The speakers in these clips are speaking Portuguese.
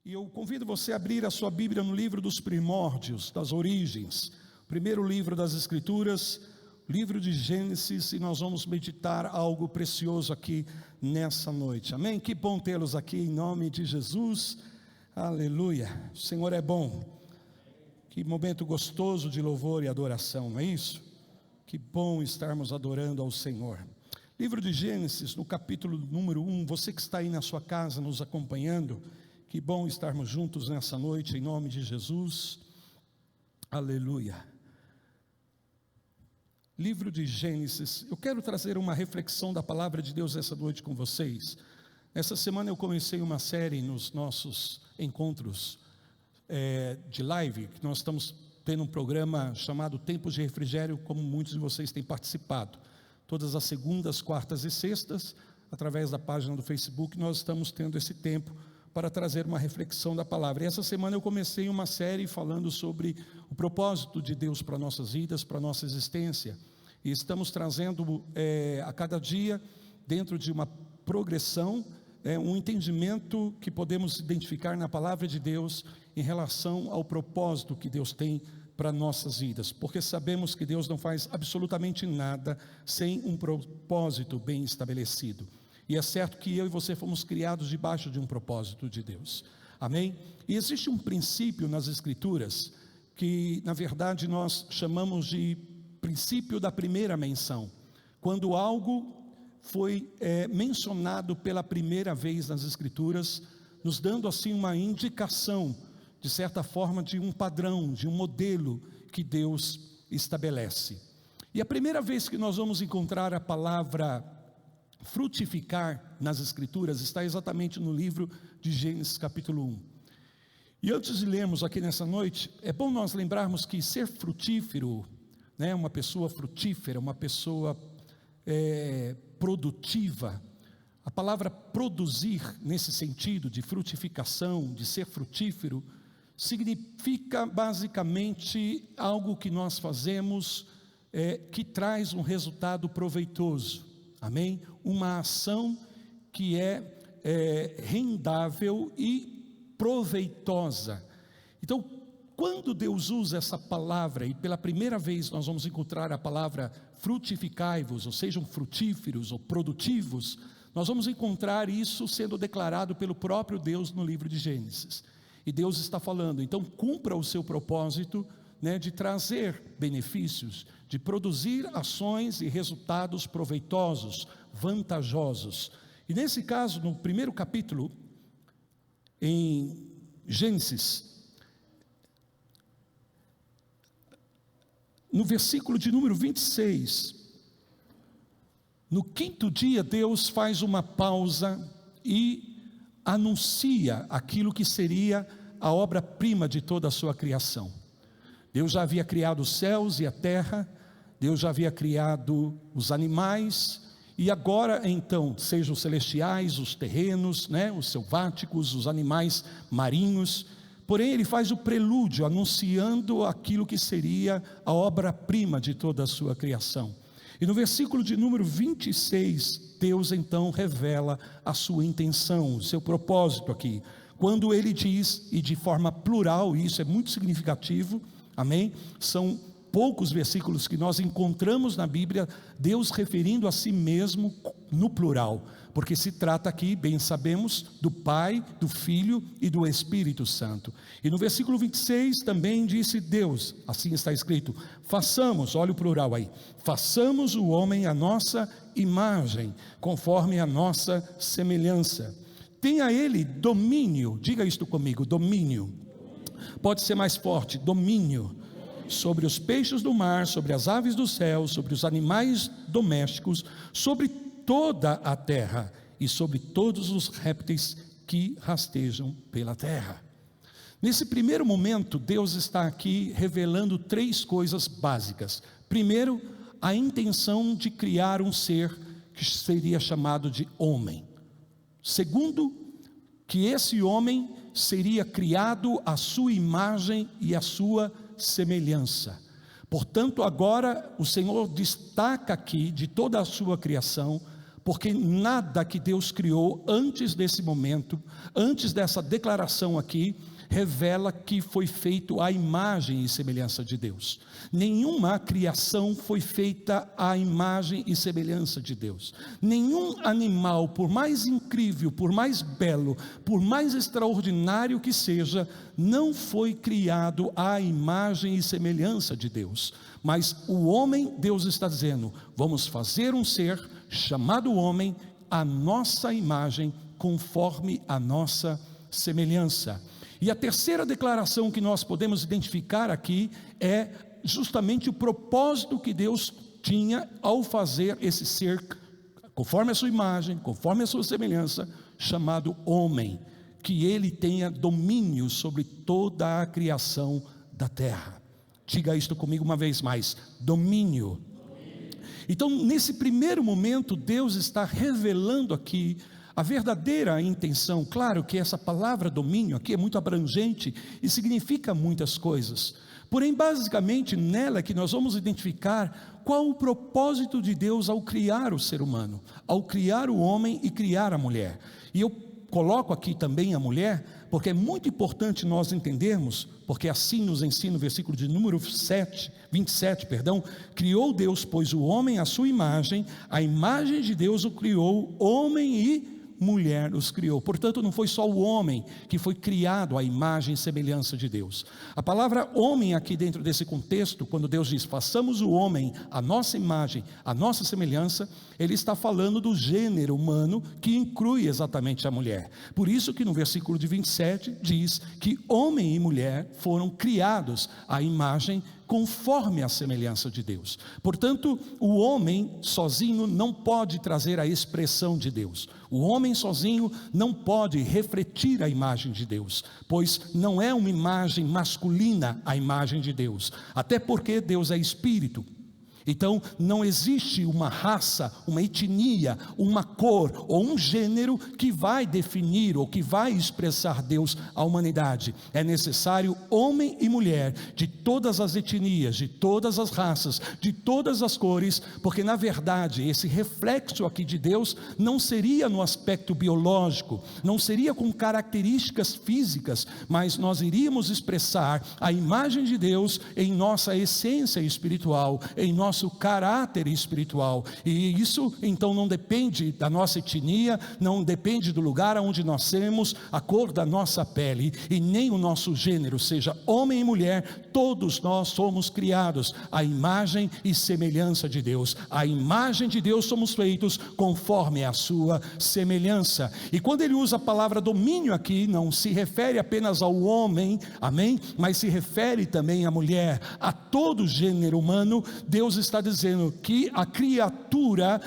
E eu convido você a abrir a sua Bíblia no livro dos primórdios, das origens, primeiro livro das Escrituras, livro de Gênesis, e nós vamos meditar algo precioso aqui nessa noite, amém? Que bom tê-los aqui em nome de Jesus, aleluia. O Senhor é bom, que momento gostoso de louvor e adoração, não é isso? Que bom estarmos adorando ao Senhor. Livro de Gênesis, no capítulo número 1, você que está aí na sua casa nos acompanhando, que bom estarmos juntos nessa noite, em nome de Jesus, aleluia. Livro de Gênesis, eu quero trazer uma reflexão da palavra de Deus essa noite com vocês. Essa semana eu comecei uma série nos nossos encontros de live, que nós estamos tendo um programa chamado Tempos de Refrigério, como muitos de vocês têm participado. Todas as segundas, quartas e sextas, através da página do Facebook, nós estamos tendo esse tempo para trazer uma reflexão da palavra. E essa semana eu comecei uma série falando sobre o propósito de Deus para nossas vidas, para nossa existência. E estamos trazendo a cada dia, dentro de uma progressão, um entendimento que podemos identificar na palavra de Deus em relação ao propósito que Deus tem para nossas vidas, porque sabemos que Deus não faz absolutamente nada sem um propósito bem estabelecido. E é certo que eu e você fomos criados debaixo de um propósito de Deus, amém? E existe um princípio nas Escrituras, que na verdade nós chamamos de princípio da primeira menção. Quando algo foi mencionado pela primeira vez nas Escrituras, nos dando assim uma indicação, de certa forma, de um padrão, de um modelo que Deus estabelece. E a primeira vez que nós vamos encontrar a palavra frutificar nas Escrituras está exatamente no livro de Gênesis capítulo 1. E antes de lermos aqui nessa noite, é bom nós lembrarmos que ser frutífero, uma pessoa frutífera, uma pessoa produtiva, a palavra produzir nesse sentido de frutificação, de ser frutífero, significa basicamente algo que nós fazemos que traz um resultado proveitoso, amém? Uma ação que é rendável e proveitosa. Então, quando Deus usa essa palavra, e pela primeira vez nós vamos encontrar a palavra frutificai-vos, ou sejam frutíferos ou produtivos, nós vamos encontrar isso sendo declarado pelo próprio Deus no livro de Gênesis. E Deus está falando, então cumpra o seu propósito, de trazer benefícios, de produzir ações e resultados proveitosos, vantajosos. E nesse caso, no primeiro capítulo, em Gênesis, no versículo de número 26, no quinto dia Deus faz uma pausa e anuncia aquilo que seria a obra-prima de toda a sua criação. Deus já havia criado os céus e a terra, Deus já havia criado os animais, e agora então, sejam os celestiais, os terrenos, os selváticos, os animais marinhos, porém ele faz o prelúdio, anunciando aquilo que seria a obra-prima de toda a sua criação. E no versículo de número 26, Deus então revela a sua intenção, o seu propósito aqui, quando ele diz, e de forma plural, e isso é muito significativo, amém? São poucos versículos que nós encontramos na Bíblia, Deus referindo a si mesmo no plural, porque se trata aqui, bem sabemos, do Pai, do Filho e do Espírito Santo. E no versículo 26 também disse Deus, assim está escrito, façamos, olha o plural aí, façamos o homem à nossa imagem, conforme a nossa semelhança. Tenha ele domínio, diga isto comigo, domínio, pode ser mais forte, domínio, sobre os peixes do mar, sobre as aves do céu, sobre os animais domésticos, sobre toda a terra e sobre todos os répteis que rastejam pela terra. Nesse primeiro momento, Deus está aqui revelando três coisas básicas. Primeiro, a intenção de criar um ser que seria chamado de homem. Segundo, que esse homem seria criado à sua imagem e à sua semelhança. Portanto, agora o Senhor destaca aqui de toda a sua criação porque nada que Deus criou antes desse momento, antes dessa declaração aqui, revela que foi feito à imagem e semelhança de Deus. Nenhuma criação foi feita à imagem e semelhança de Deus. Nenhum animal, por mais incrível, por mais belo, por mais extraordinário que seja, não foi criado à imagem e semelhança de Deus. Mas o homem, Deus está dizendo, vamos fazer um ser chamado homem, à nossa imagem, conforme a nossa semelhança. E a terceira declaração que nós podemos identificar aqui é justamente o propósito que Deus tinha ao fazer esse ser conforme a sua imagem, conforme a sua semelhança, chamado homem, que ele tenha domínio sobre toda a criação da terra. Diga isto comigo uma vez mais: domínio. Então, nesse primeiro momento, Deus está revelando aqui a verdadeira intenção. Claro que essa palavra domínio aqui é muito abrangente e significa muitas coisas, porém basicamente nela que nós vamos identificar qual o propósito de Deus ao criar o ser humano, ao criar o homem e criar a mulher. E eu coloco aqui também a mulher, porque é muito importante nós entendermos, porque assim nos ensina o versículo de número 27, criou Deus, pois o homem à sua imagem, a imagem de Deus o criou, homem e mulher os criou. Portanto, não foi só o homem que foi criado à imagem e semelhança de Deus. A palavra homem aqui dentro desse contexto, quando Deus diz, façamos o homem à nossa imagem, à nossa semelhança, Ele está falando do gênero humano, que inclui exatamente a mulher. Por isso que no versículo de 27 diz que homem e mulher foram criados à imagem conforme a semelhança de Deus. Portanto, o homem sozinho não pode trazer a expressão de Deus. O homem sozinho não pode refletir a imagem de Deus, pois não é uma imagem masculina a imagem de Deus, até porque Deus é espírito. Então não existe uma raça, uma etnia, uma cor ou um gênero que vai definir ou que vai expressar Deus à humanidade. É necessário homem e mulher de todas as etnias, de todas as raças, de todas as cores, porque na verdade esse reflexo aqui de Deus não seria no aspecto biológico, não seria com características físicas, mas nós iríamos expressar a imagem de Deus em nossa essência espiritual, em nosso caráter espiritual. E isso então não depende da nossa etnia, não depende do lugar onde nós temos, a cor da nossa pele, e nem o nosso gênero, seja homem e mulher, todos nós somos criados à imagem e semelhança de Deus. A imagem de Deus somos feitos conforme a sua semelhança. E quando ele usa a palavra domínio aqui, não se refere apenas ao homem, amém? Mas se refere também à mulher, a todo o gênero humano. Deus está dizendo que a criatura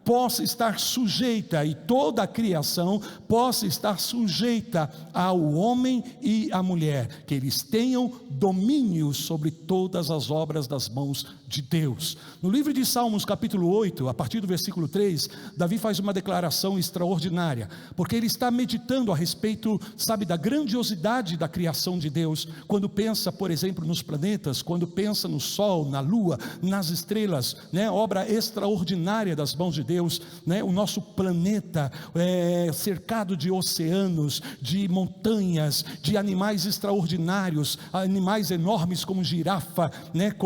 possa estar sujeita, e toda a criação possa estar sujeita ao homem e à mulher, que eles tenham domínio sobre todas as obras das mãos de Deus. No livro de Salmos capítulo 8, a partir do versículo 3, Davi faz uma declaração extraordinária, porque ele está meditando a respeito, sabe, da grandiosidade da criação de Deus, quando pensa, por exemplo, nos planetas, quando pensa no sol, na lua, nas estrelas, obra extraordinária das mãos de Deus, o nosso planeta é cercado de oceanos, de montanhas, de animais extraordinários, animais enormes como girafa,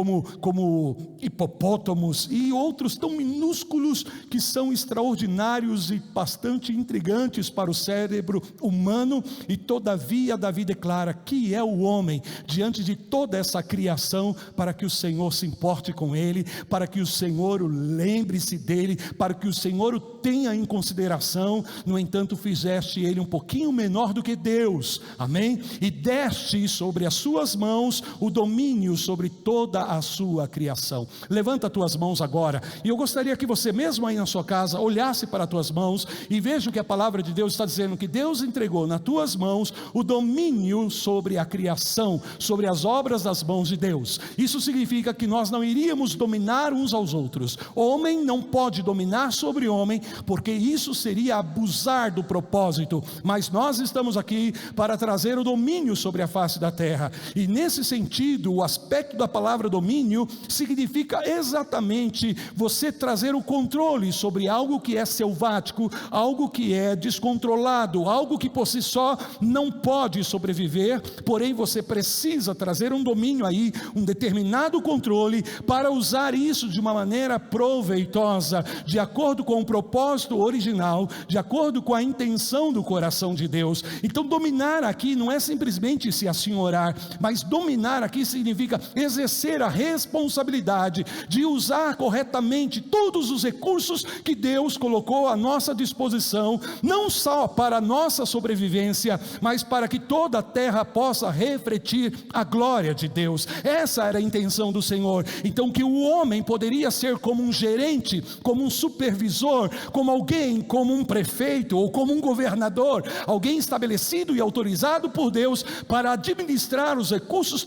como hipopótamos e outros tão minúsculos que são extraordinários e bastante intrigantes para o cérebro humano. E todavia Davi declara que é o homem diante de toda essa criação, para que o Senhor se importe com ele, para que o Senhor lembre-se dele, para que o Senhor o tenha em consideração. No entanto, fizeste ele um pouquinho menor do que Deus, amém? E deste sobre as suas mãos o domínio sobre toda a sua criação. Levanta as tuas mãos agora, e eu gostaria que você mesmo aí na sua casa olhasse para as tuas mãos e veja o que a palavra de Deus está dizendo, que Deus entregou nas tuas mãos o domínio sobre a criação, sobre as obras das mãos de Deus. Isso significa que nós não iríamos dominar uns aos outros. Homem não pode dominar sobre homem, porque isso seria abusar do propósito, mas nós estamos aqui para trazer o domínio sobre a face da terra. E nesse sentido, o aspecto da palavra domínio significa significa exatamente você trazer o controle sobre algo que é selvático, algo que é descontrolado, algo que por si só não pode sobreviver, porém você precisa trazer um domínio aí, um determinado controle, para usar isso de uma maneira proveitosa, de acordo com o propósito original, de acordo com a intenção do coração de Deus. Então dominar aqui não é simplesmente se assenhorar, mas dominar aqui significa exercer a responsabilidade de usar corretamente todos os recursos que Deus colocou à nossa disposição, não só para a nossa sobrevivência, mas para que toda a terra possa refletir a glória de Deus. Essa era a intenção do Senhor. Então que o homem poderia ser como um gerente, como um supervisor, como alguém, como um prefeito ou como um governador, alguém estabelecido e autorizado por Deus para administrar os recursos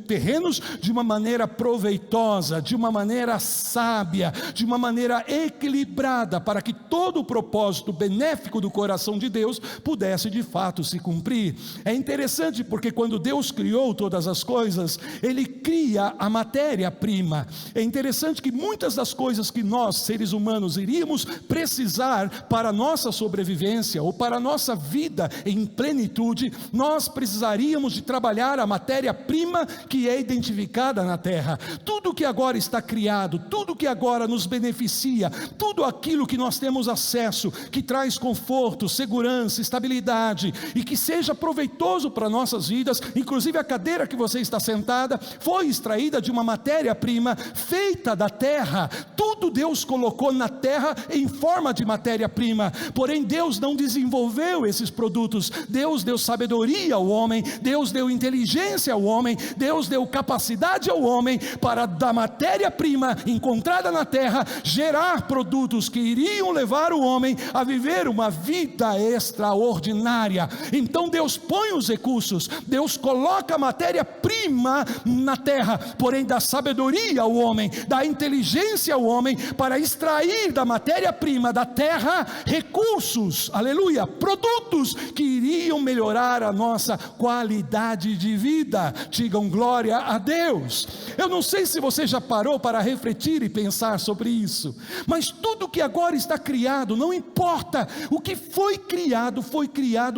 terrenos de uma maneira proveitosa, de uma maneira sábia, de uma maneira equilibrada, para que todo o propósito benéfico do coração de Deus pudesse de fato se cumprir. É interessante porque quando Deus criou todas as coisas, Ele cria a matéria-prima. É interessante que muitas das coisas que nós, seres humanos, iríamos precisar para a nossa sobrevivência ou para a nossa vida em plenitude, nós precisaríamos de trabalhar a matéria-prima que é identificada na terra. Tudo que agora está criado, tudo que agora nos beneficia, tudo aquilo que nós temos acesso, que traz conforto, segurança, estabilidade e que seja proveitoso para nossas vidas, inclusive a cadeira que você está sentada, foi extraída de uma matéria-prima feita da terra. Tudo Deus colocou na terra em forma de matéria-prima, porém Deus não desenvolveu esses produtos. Deus deu sabedoria ao homem, Deus deu inteligência ao homem, Deus deu capacidade ao homem para da matéria-prima encontrada na terra gerar produtos que iriam levar o homem a viver uma vida extraordinária. Então Deus põe os recursos, Deus coloca a matéria-prima na terra, porém dá sabedoria ao homem, dá inteligência ao homem para extrair da matéria-prima da terra recursos, aleluia, produtos que iriam melhorar a nossa qualidade de vida. Digam glória a Deus. Eu não sei se você já parou para refletir e pensar sobre isso, mas tudo que agora está criado, não importa o que foi criado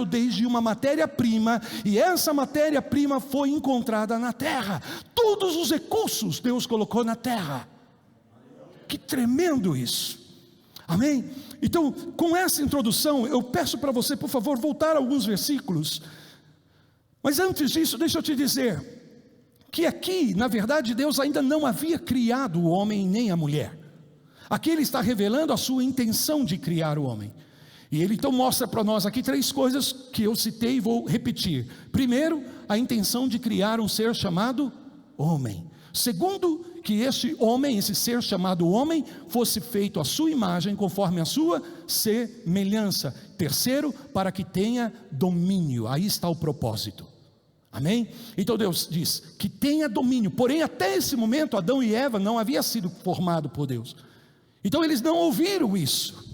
desde uma matéria-prima, e essa matéria-prima foi encontrada na terra. Todos os recursos Deus colocou na terra. Que tremendo isso, amém? Então, com essa introdução, eu peço para você, por favor, voltar a alguns versículos. Mas antes disso, deixa eu te dizer que aqui, na verdade, Deus ainda não havia criado o homem nem a mulher. Aqui Ele está revelando a sua intenção de criar o homem. E Ele então mostra para nós aqui 3 coisas que eu citei e vou repetir. Primeiro, a intenção de criar um ser chamado homem. Segundo, que este homem, esse ser chamado homem, fosse feito à sua imagem, conforme a sua semelhança. Terceiro, para que tenha domínio. Aí está o propósito. Amém? Então Deus diz que tenha domínio. Porém, até esse momento, Adão e Eva não haviam sido formados por Deus. Então eles não ouviram isso.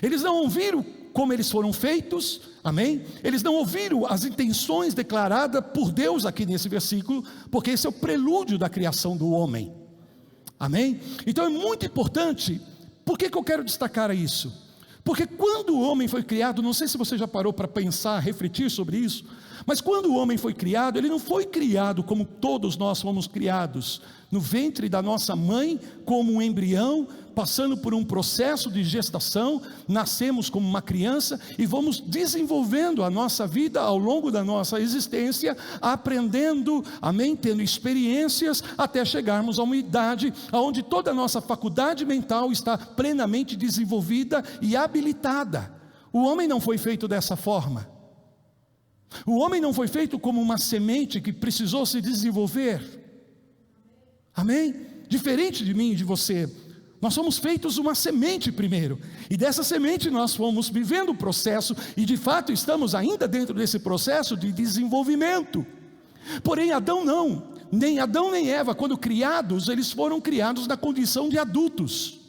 Eles não ouviram como eles foram feitos, amém? Eles não ouviram as intenções declaradas por Deus aqui nesse versículo, porque esse é o prelúdio da criação do homem, amém? Então é muito importante. Por que eu quero destacar isso? Porque quando o homem foi criado, não sei se você já parou para pensar, refletir sobre isso, mas quando o homem foi criado, ele não foi criado como todos nós fomos criados, no ventre da nossa mãe, como um embrião, passando por um processo de gestação, nascemos como uma criança e vamos desenvolvendo a nossa vida ao longo da nossa existência, aprendendo, amém, tendo experiências, até chegarmos a uma idade onde toda a nossa faculdade mental está plenamente desenvolvida e habilitada. O homem não foi feito dessa forma. O homem não foi feito como uma semente que precisou se desenvolver, amém? Diferente de mim e de você, nós somos feitos uma semente primeiro, e dessa semente nós fomos vivendo o processo, e de fato estamos ainda dentro desse processo de desenvolvimento. Porém Adão não, nem Adão nem Eva, quando criados, eles foram criados na condição de adultos.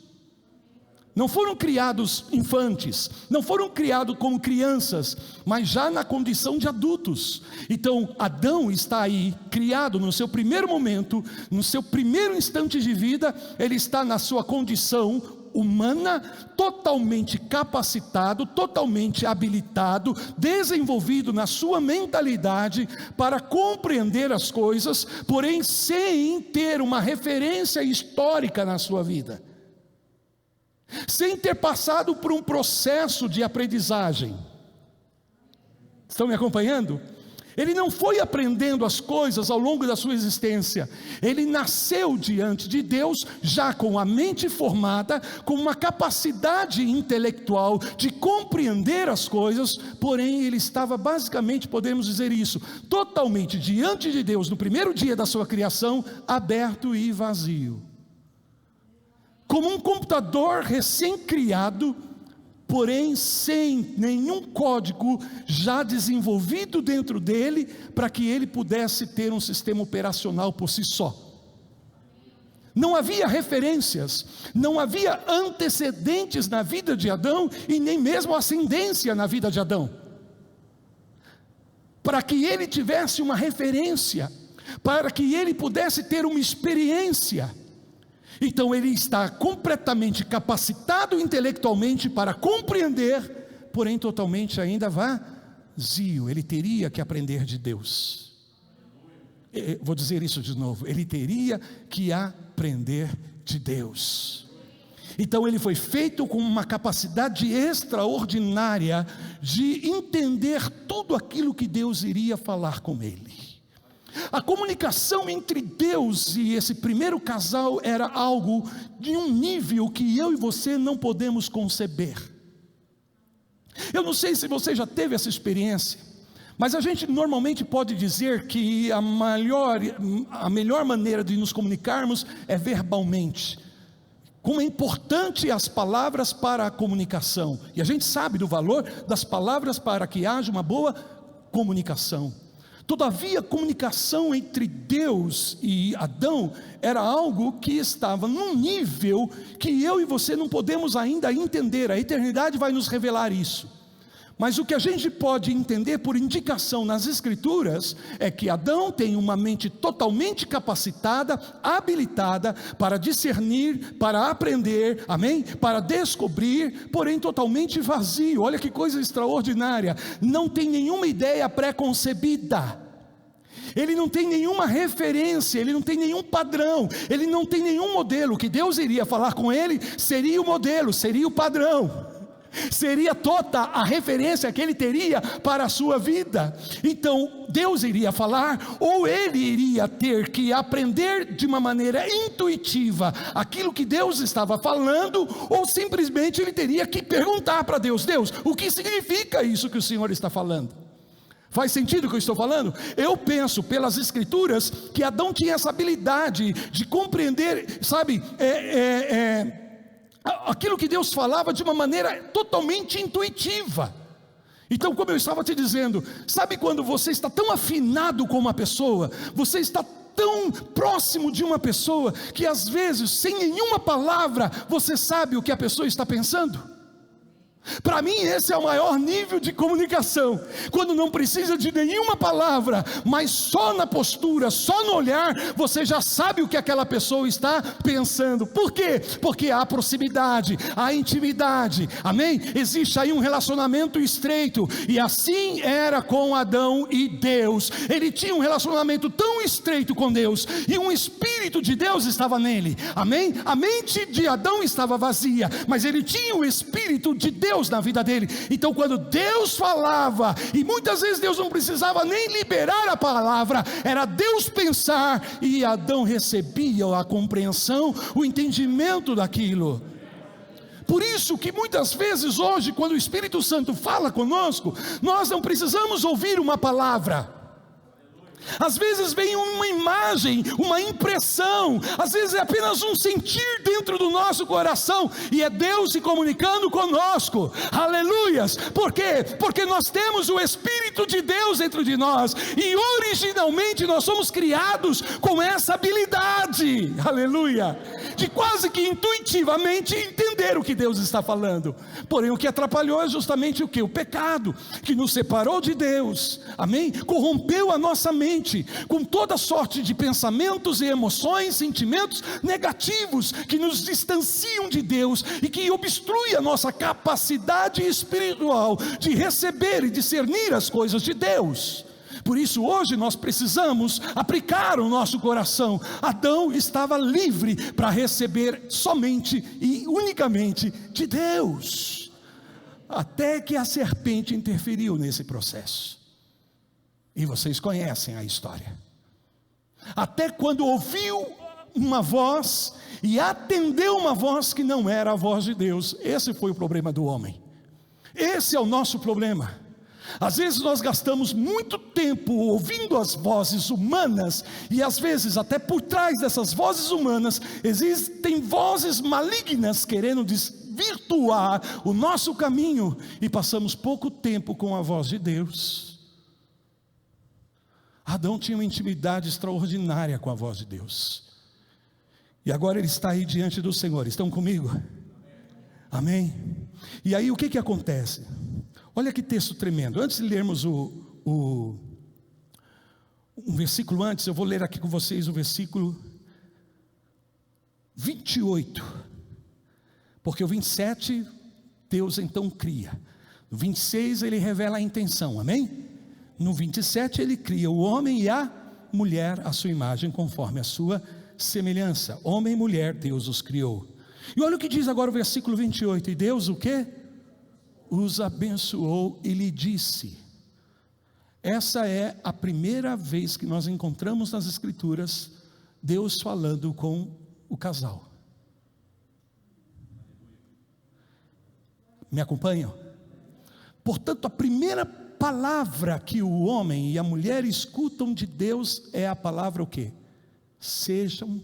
não foram criados infantes, não foram criados como crianças, mas já na condição de adultos. Então Adão está aí, criado no seu primeiro momento, no seu primeiro instante de vida, ele está na sua condição humana, totalmente capacitado, totalmente habilitado, desenvolvido na sua mentalidade para compreender as coisas, porém sem ter uma referência histórica na sua vida, sem ter passado por um processo de aprendizagem. Estão me acompanhando? Ele não foi aprendendo as coisas ao longo da sua existência. Ele nasceu diante de Deus já com a mente formada, com uma capacidade intelectual de compreender as coisas, porém ele estava basicamente, podemos dizer isso, totalmente diante de Deus no primeiro dia da sua criação, aberto e vazio. Como um computador recém-criado, porém sem nenhum código já desenvolvido dentro dele, para que ele pudesse ter um sistema operacional por si só. Não havia referências, não havia antecedentes na vida de Adão, e nem mesmo ascendência na vida de Adão, para que ele tivesse uma referência, para que ele pudesse ter uma experiência. Então ele está completamente capacitado intelectualmente para compreender, porém totalmente ainda vazio. Ele teria que aprender de Deus. Vou dizer isso de novo, ele teria que aprender de Deus. Então ele foi feito com uma capacidade extraordinária de entender tudo aquilo que Deus iria falar com ele. A comunicação entre Deus e esse primeiro casal era algo de um nível que eu e você não podemos conceber. Eu não sei se você já teve essa experiência, mas a gente normalmente pode dizer que a melhor maneira de nos comunicarmos é verbalmente. Como é importante as palavras para a comunicação, e a gente sabe do valor das palavras para que haja uma boa comunicação. Todavia, a comunicação entre Deus e Adão era algo que estava num nível que eu e você não podemos ainda entender. A eternidade vai nos revelar isso. Mas o que a gente pode entender por indicação nas Escrituras é que Adão tem uma mente totalmente capacitada, habilitada para discernir, para aprender, amém? Para descobrir, porém totalmente vazio. Olha que coisa extraordinária, não tem nenhuma ideia pré-concebida. Ele não tem nenhuma referência, ele não tem nenhum padrão, ele não tem nenhum modelo. O que Deus iria falar com ele seria o modelo, seria o padrão, seria toda a referência que ele teria para a sua vida. Então Deus iria falar, ou ele iria ter que aprender de uma maneira intuitiva aquilo que Deus estava falando, ou simplesmente ele teria que perguntar para Deus: Deus, o que significa isso que o Senhor está falando? Faz sentido o que eu estou falando? Eu penso pelas Escrituras que Adão tinha essa habilidade de compreender, sabe, aquilo que Deus falava de uma maneira totalmente intuitiva. Então, como eu estava te dizendo, sabe quando você está tão afinado com uma pessoa, você está tão próximo de uma pessoa, que às vezes, sem nenhuma palavra, você sabe o que a pessoa está pensando? Para mim esse é o maior nível de comunicação, quando não precisa de nenhuma palavra, mas só na postura, só no olhar, você já sabe o que aquela pessoa está pensando. Por quê? Porque há proximidade, há intimidade, amém? Existe aí um relacionamento estreito, e assim era com Adão e Deus. Ele tinha um relacionamento tão estreito com Deus, e um Espírito de Deus estava nele, amém? A mente de Adão estava vazia, mas ele tinha o Espírito de Deus na vida dele. Então quando Deus falava, e muitas vezes Deus não precisava nem liberar a palavra, era Deus pensar, e Adão recebia a compreensão, o entendimento daquilo. Por isso que muitas vezes hoje, quando o Espírito Santo fala conosco, nós não precisamos ouvir uma palavra. Às vezes vem uma imagem, uma impressão, às vezes é apenas um sentir dentro do nosso coração, e é Deus se comunicando conosco, aleluias. Por quê? Porque nós temos o Espírito de Deus dentro de nós, e originalmente nós somos criados com essa habilidade, aleluia. de quase que intuitivamente entender o que Deus está falando. Porém, o que atrapalhou é justamente o que? O pecado, que nos separou de Deus, amém? Corrompeu a nossa mente, com toda sorte de pensamentos e emoções, sentimentos negativos, que nos distanciam de Deus, e que obstruem a nossa capacidade espiritual, de receber e discernir as coisas de Deus. Por isso hoje nós precisamos aplicar o nosso coração. Adão estava livre para receber somente e unicamente de Deus, até que a serpente interferiu nesse processo, e vocês conhecem a história. Até quando ouviu uma voz e atendeu uma voz que não era a voz de Deus. Esse foi o problema do homem, esse é o nosso problema. Às vezes nós gastamos muito tempo ouvindo as vozes humanas, e às vezes até por trás dessas vozes humanas existem vozes malignas querendo desvirtuar o nosso caminho, e passamos pouco tempo com a voz de Deus. Adão tinha uma intimidade extraordinária com a voz de Deus, e agora ele está aí diante do Senhor. Estão comigo? Amém? E aí o que acontece? Olha que texto tremendo. Antes de lermos um versículo antes, eu vou ler aqui com vocês o versículo 28, porque o 27 Deus então cria, no 26 ele revela a intenção, amém? No 27 ele cria o homem e a mulher à sua imagem, conforme a sua semelhança. Homem e mulher Deus os criou. E olha o que diz agora o versículo 28. E Deus o quê? Os abençoou e lhe disse. Essa é a primeira vez que nós encontramos nas Escrituras Deus falando com o casal. Me acompanham? Portanto, a primeira palavra que o homem e a mulher escutam de Deus é a palavra o quê? Sejam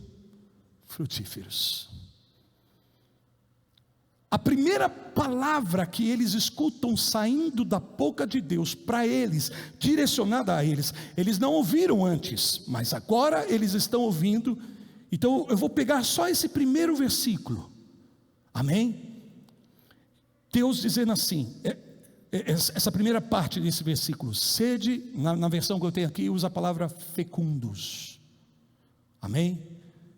frutíferos. A primeira palavra que eles escutam saindo da boca de Deus para eles, direcionada a eles, eles não ouviram antes, mas agora eles estão ouvindo. Então eu vou pegar só esse primeiro versículo, amém? Deus dizendo assim, essa primeira parte desse versículo, sede, na versão que eu tenho aqui, usa a palavra fecundos, amém?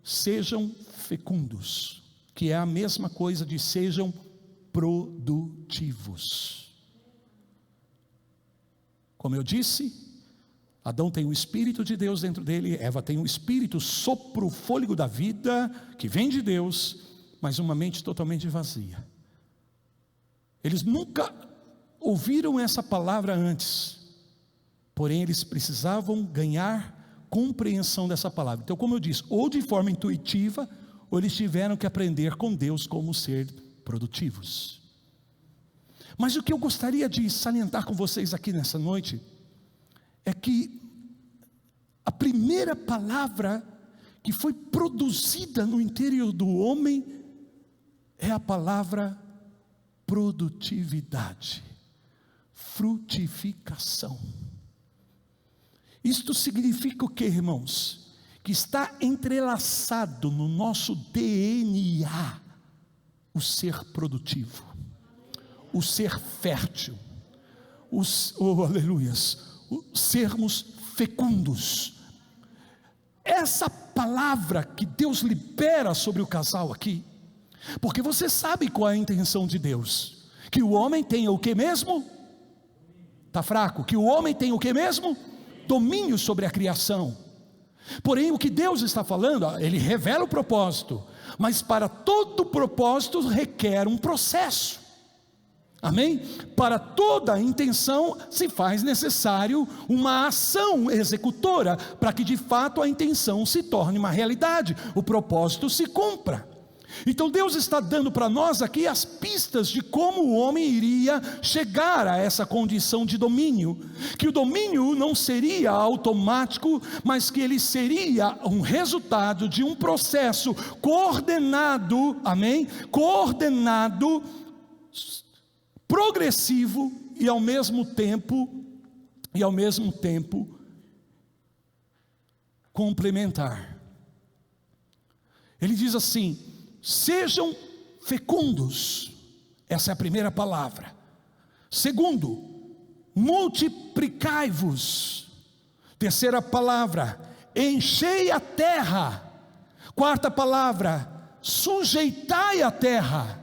Sejam fecundos, que é a mesma coisa de sejam produtivos. Como eu disse, Adão tem o Espírito de Deus dentro dele, Eva tem o Espírito, sopro, fôlego da vida, que vem de Deus, mas uma mente totalmente vazia. Eles nunca ouviram essa palavra antes, porém eles precisavam ganhar compreensão dessa palavra. Então, como eu disse, ou de forma intuitiva, ou eles tiveram que aprender com Deus como ser produtivos. Mas o que eu gostaria de salientar com vocês aqui nessa noite é que a primeira palavra que foi produzida no interior do homem é a palavra produtividade, frutificação. Isto significa o que, irmãos? Que está entrelaçado no nosso DNA o ser produtivo, o ser fértil, aleluias, sermos fecundos. Essa palavra que Deus libera sobre o casal aqui, porque você sabe qual é a intenção de Deus, que o homem tenha o que mesmo? Está fraco, que o homem tenha o que mesmo? Domínio sobre a criação. Porém, o que Deus está falando, Ele revela o propósito, mas para todo propósito requer um processo, amém? Para toda intenção se faz necessário uma ação executora, para que de fato a intenção se torne uma realidade, o propósito se cumpra. Então Deus está dando para nós aqui as pistas de como o homem iria chegar a essa condição de domínio, que o domínio não seria automático, mas que ele seria um resultado de um processo coordenado, amém? Coordenado, progressivo e ao mesmo tempo complementar. Ele diz assim: sejam fecundos. Essa é a primeira palavra. Segundo, multiplicai-vos. Terceira palavra, enchei a terra. Quarta palavra, sujeitai a terra.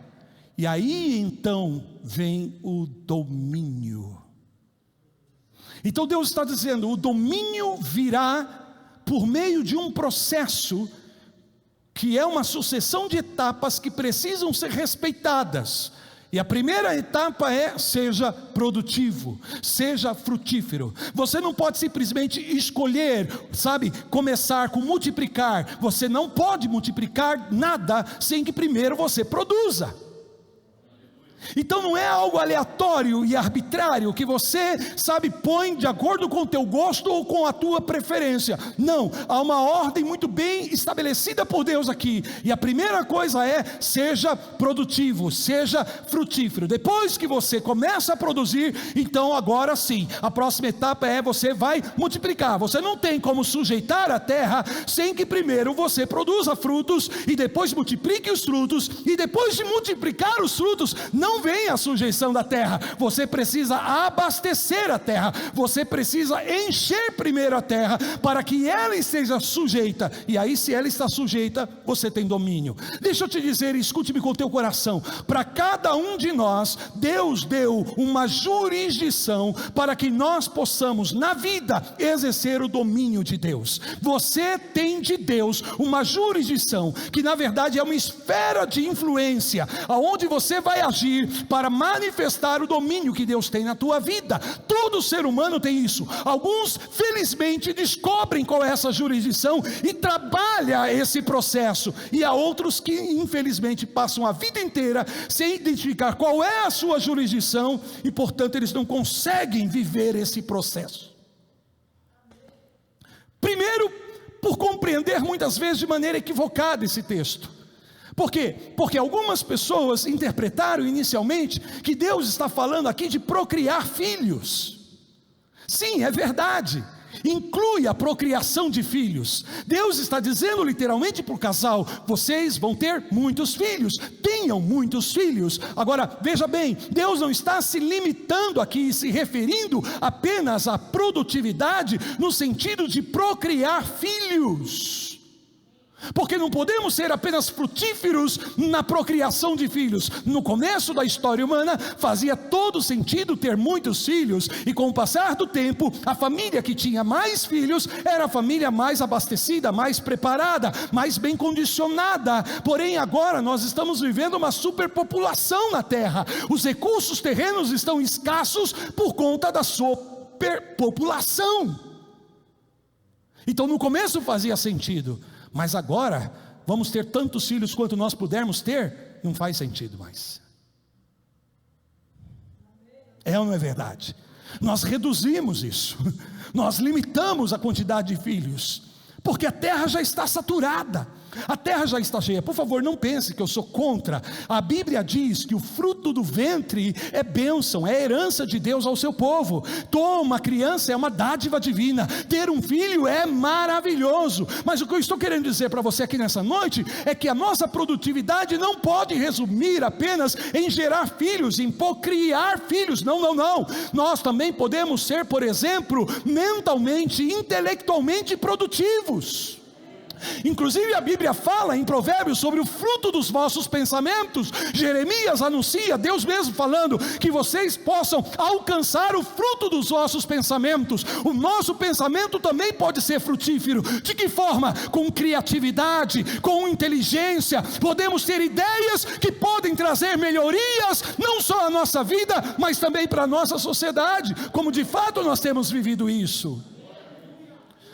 E aí então vem o domínio. Então Deus está dizendo: o domínio virá por meio de um processo que é uma sucessão de etapas que precisam ser respeitadas. E a primeira etapa é: seja produtivo, seja frutífero. Você não pode simplesmente escolher, começar com multiplicar. Você não pode multiplicar nada sem que primeiro você produza. Então não é algo aleatório e arbitrário que você, põe de acordo com o teu gosto ou com a tua preferência. Não, há uma ordem muito bem estabelecida por Deus aqui. E a primeira coisa é: seja produtivo, seja frutífero. Depois que você começa a produzir, então agora sim, a próxima etapa é: você vai multiplicar. Você não tem como sujeitar a terra sem que primeiro você produza frutos e depois multiplique os frutos. E depois de multiplicar os frutos, não vem a sujeição da terra. Você precisa abastecer a terra. Você precisa encher primeiro a terra para que ela esteja sujeita. E aí, se ela está sujeita, você tem domínio. Deixa eu te dizer, escute-me com o teu coração: para cada um de nós, Deus deu uma jurisdição para que nós possamos na vida exercer o domínio de Deus. Você tem de Deus uma jurisdição que na verdade é uma esfera de influência, aonde você vai agir para manifestar o domínio que Deus tem na tua vida. Todo ser humano tem isso. Alguns felizmente descobrem qual é essa jurisdição e trabalha esse processo, e há outros que infelizmente passam a vida inteira sem identificar qual é a sua jurisdição, e portanto eles não conseguem viver esse processo. Primeiro, por compreender muitas vezes de maneira equivocada esse texto. Por quê? Porque algumas pessoas interpretaram inicialmente que Deus está falando aqui de procriar filhos. Sim, é verdade, inclui a procriação de filhos. Deus está dizendo literalmente para o casal: vocês vão ter muitos filhos, tenham muitos filhos. Agora veja bem, Deus não está se limitando aqui, se referindo apenas à produtividade no sentido de procriar filhos. Porque não podemos ser apenas frutíferos na procriação de filhos. No começo da história humana fazia todo sentido ter muitos filhos, e com o passar do tempo, a família que tinha mais filhos era a família mais abastecida, mais preparada, mais bem condicionada. Porém agora nós estamos vivendo uma superpopulação na terra. Os recursos terrenos estão escassos por conta da superpopulação. Então no começo fazia sentido, mas agora, vamos ter tantos filhos quanto nós pudermos ter, não faz sentido mais. É ou não é verdade? Nós reduzimos isso, nós limitamos a quantidade de filhos, porque a terra já está saturada, a terra já está cheia. Por favor, não pense que eu sou contra. A Bíblia diz que o fruto do ventre é bênção, é herança de Deus ao seu povo. Uma criança é uma dádiva divina, ter um filho é maravilhoso. Mas o que eu estou querendo dizer para você aqui nessa noite é que a nossa produtividade não pode resumir apenas em gerar filhos, em procriar filhos. Não. Nós também podemos ser, por exemplo, mentalmente, intelectualmente produtivos. Inclusive a Bíblia fala em Provérbios sobre o fruto dos vossos pensamentos. Jeremias anuncia, Deus mesmo falando, que vocês possam alcançar o fruto dos vossos pensamentos. O nosso pensamento também pode ser frutífero. De que forma? Com criatividade, com inteligência. Podemos ter ideias que podem trazer melhorias, não só à nossa vida, mas também para a nossa sociedade, como de fato nós temos vivido isso.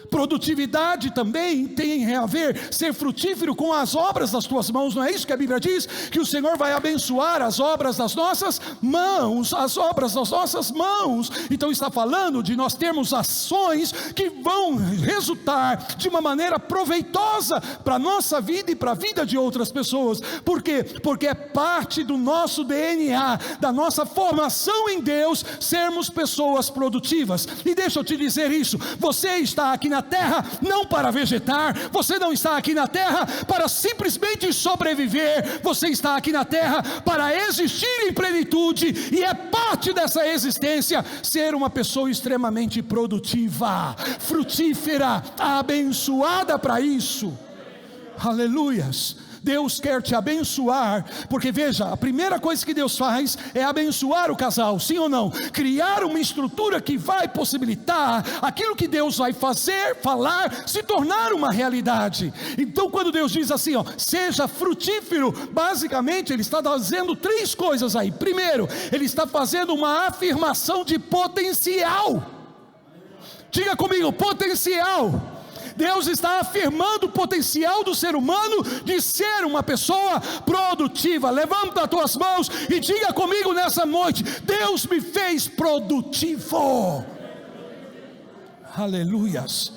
Produtividade também tem a ver, ser frutífero com as obras das tuas mãos. Não é isso que a Bíblia diz? Que o Senhor vai abençoar as obras das nossas mãos, as obras das nossas mãos. Então está falando de nós termos ações que vão resultar de uma maneira proveitosa para a nossa vida e para a vida de outras pessoas. Por quê? Porque é parte do nosso DNA, da nossa formação em Deus, sermos pessoas produtivas. E deixa eu te dizer isso, você está aqui na terra não para vegetar, você não está aqui na terra para simplesmente sobreviver, você está aqui na terra para existir em plenitude, e é parte dessa existência ser uma pessoa extremamente produtiva, frutífera, abençoada para isso. Aleluias. Deus quer te abençoar, porque veja, a primeira coisa que Deus faz é abençoar o casal, sim ou não? Criar uma estrutura que vai possibilitar aquilo que Deus vai fazer, falar, se tornar uma realidade. Então quando Deus diz assim, ó, seja frutífero, basicamente Ele está fazendo três coisas aí. Primeiro, Ele está fazendo uma afirmação de potencial. Diga comigo, potencial. Deus está afirmando o potencial do ser humano de ser uma pessoa produtiva. Levanta as tuas mãos e diga comigo nessa noite: Deus me fez produtivo. Aleluias.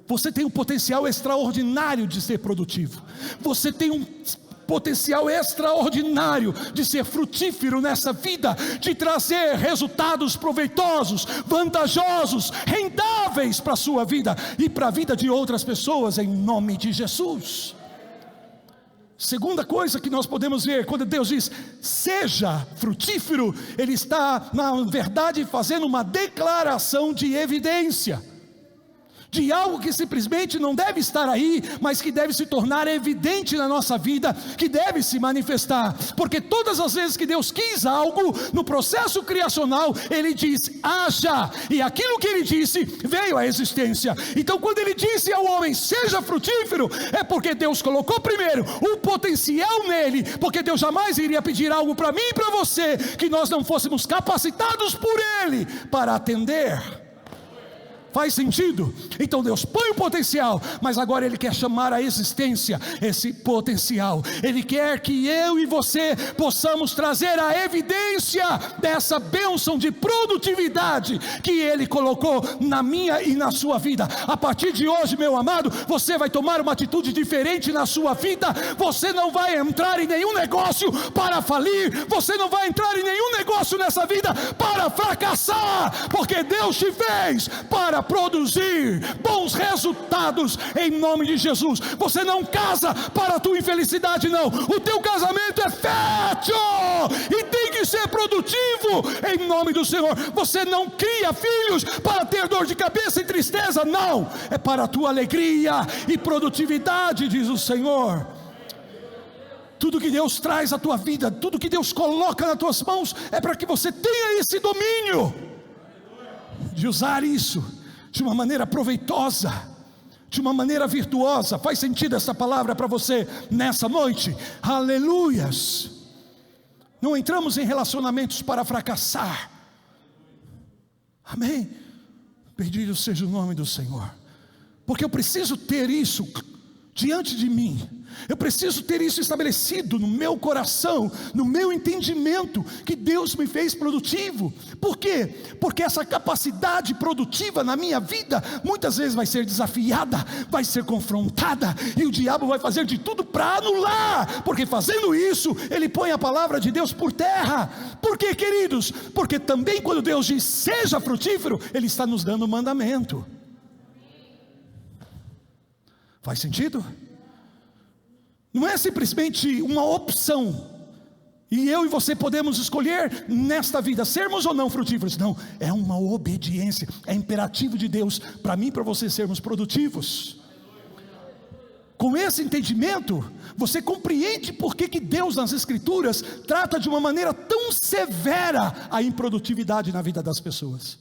Você tem um potencial extraordinário de ser produtivo. Você tem um potencial extraordinário de ser frutífero nessa vida, de trazer resultados proveitosos, vantajosos, rendáveis para a sua vida e para a vida de outras pessoas, em nome de Jesus. Segunda coisa que nós podemos ver, quando Deus diz seja frutífero, Ele está na verdade fazendo uma declaração de evidência, de algo que simplesmente não deve estar aí, mas que deve se tornar evidente na nossa vida, que deve se manifestar, porque todas as vezes que Deus quis algo, no processo criacional, Ele diz, haja, e aquilo que Ele disse, veio à existência. Então quando Ele disse ao homem, seja frutífero, é porque Deus colocou primeiro um potencial nele, porque Deus jamais iria pedir algo para mim e para você, que nós não fôssemos capacitados por Ele, para atender. Faz sentido? Então Deus põe o potencial, mas agora Ele quer chamar à existência esse potencial. Ele quer que eu e você possamos trazer a evidência dessa bênção de produtividade que Ele colocou na minha e na sua vida. A partir de hoje, meu amado, você vai tomar uma atitude diferente na sua vida. Você não vai entrar em nenhum negócio para falir, você não vai entrar em nenhum negócio nessa vida para fracassar, porque Deus te fez para produzir bons resultados em nome de Jesus. Você não casa para a tua infelicidade, não. O teu casamento é fértil e tem que ser produtivo em nome do Senhor. Você não cria filhos para ter dor de cabeça e tristeza, não. É para a tua alegria e produtividade, diz o Senhor. Tudo que Deus traz à tua vida, tudo que Deus coloca nas tuas mãos, é para que você tenha esse domínio de usar isso de uma maneira proveitosa, de uma maneira virtuosa. Faz sentido essa palavra para você nessa noite? Aleluias. Não entramos em relacionamentos para fracassar. Amém? Bendito seja o nome do Senhor, porque eu preciso ter isso diante de mim. Eu preciso ter isso estabelecido no meu coração, no meu entendimento, que Deus me fez produtivo. Por quê? Porque essa capacidade produtiva na minha vida, muitas vezes vai ser desafiada, vai ser confrontada, e o diabo vai fazer de tudo para anular, porque fazendo isso, ele põe a palavra de Deus por terra. Por quê, queridos? Porque também quando Deus diz, seja frutífero, Ele está nos dando um mandamento. Faz sentido? Não é simplesmente uma opção, e eu e você podemos escolher nesta vida, sermos ou não frutíferos. Não, é uma obediência, é imperativo de Deus, para mim e para você sermos produtivos. Com esse entendimento, você compreende por que Deus nas Escrituras trata de uma maneira tão severa a improdutividade na vida das pessoas.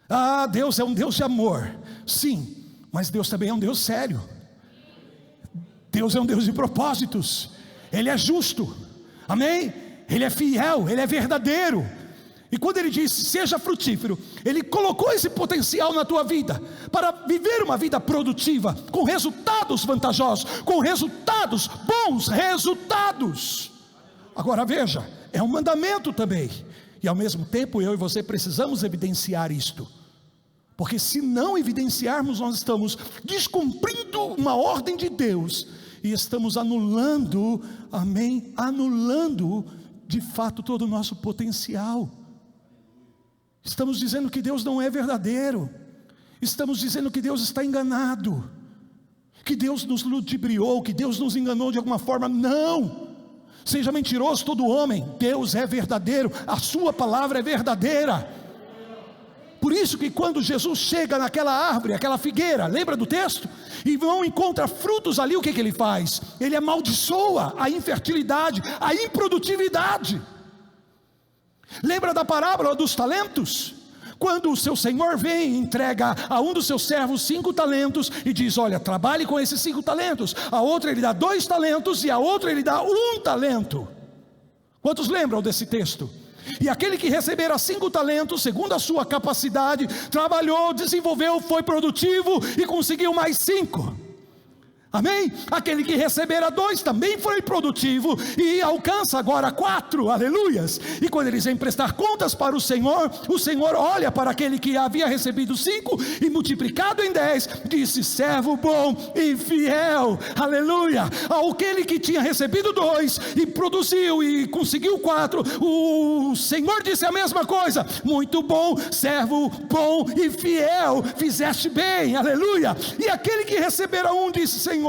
Ah, Deus é um Deus de amor, sim, mas Deus também é um Deus sério. Deus é um Deus de propósitos. Ele é justo, amém? Ele é fiel, Ele é verdadeiro. E quando Ele diz, seja frutífero, Ele colocou esse potencial na tua vida, para viver uma vida produtiva, com resultados vantajosos, com resultados, bons resultados. Agora veja, é um mandamento também, e ao mesmo tempo eu e você precisamos evidenciar isto, porque se não evidenciarmos, nós estamos descumprindo uma ordem de Deus, e estamos anulando, amém, anulando de fato todo o nosso potencial. Estamos dizendo que Deus não é verdadeiro. Estamos dizendo que Deus está enganado, que Deus nos ludibriou, que Deus nos enganou de alguma forma. Não! Seja mentiroso todo homem, Deus é verdadeiro, a sua palavra é verdadeira. Por isso que quando Jesus chega naquela árvore, aquela figueira, lembra do texto? E não encontra frutos ali, o que ele faz? Ele amaldiçoa a infertilidade, a improdutividade. Lembra da parábola dos talentos? Quando o seu senhor vem e entrega a um dos seus servos 5 talentos e diz: olha, trabalhe com esses 5 talentos. A outra ele dá 2 talentos e a outra ele dá 1 talento. Quantos lembram desse texto? E aquele que recebera 5 talentos, segundo a sua capacidade, trabalhou, desenvolveu, foi produtivo e conseguiu mais 5. Amém? Aquele que recebera 2 também foi produtivo e alcança agora 4, aleluias. E quando eles vêm prestar contas para o Senhor olha para aquele que havia recebido 5 e multiplicado em 10, disse: servo bom e fiel, aleluia. Aquele que tinha recebido 2 e produziu e conseguiu 4, o Senhor disse a mesma coisa: muito bom, servo bom e fiel, fizeste bem, aleluia. E aquele que recebera 1 disse: Senhor,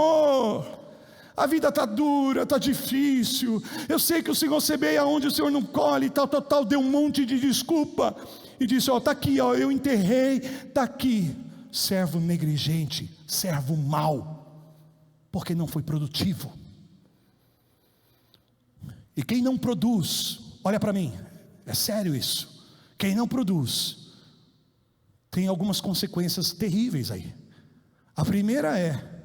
a vida está dura, está difícil, eu sei que o Senhor semeia onde o Senhor não colhe, tal, deu um monte de desculpa, e disse: está aqui, eu enterrei, está aqui, servo negligente, servo mau, porque não foi produtivo. E quem não produz, olha para mim, é sério isso, quem não produz, tem algumas consequências terríveis aí. A primeira é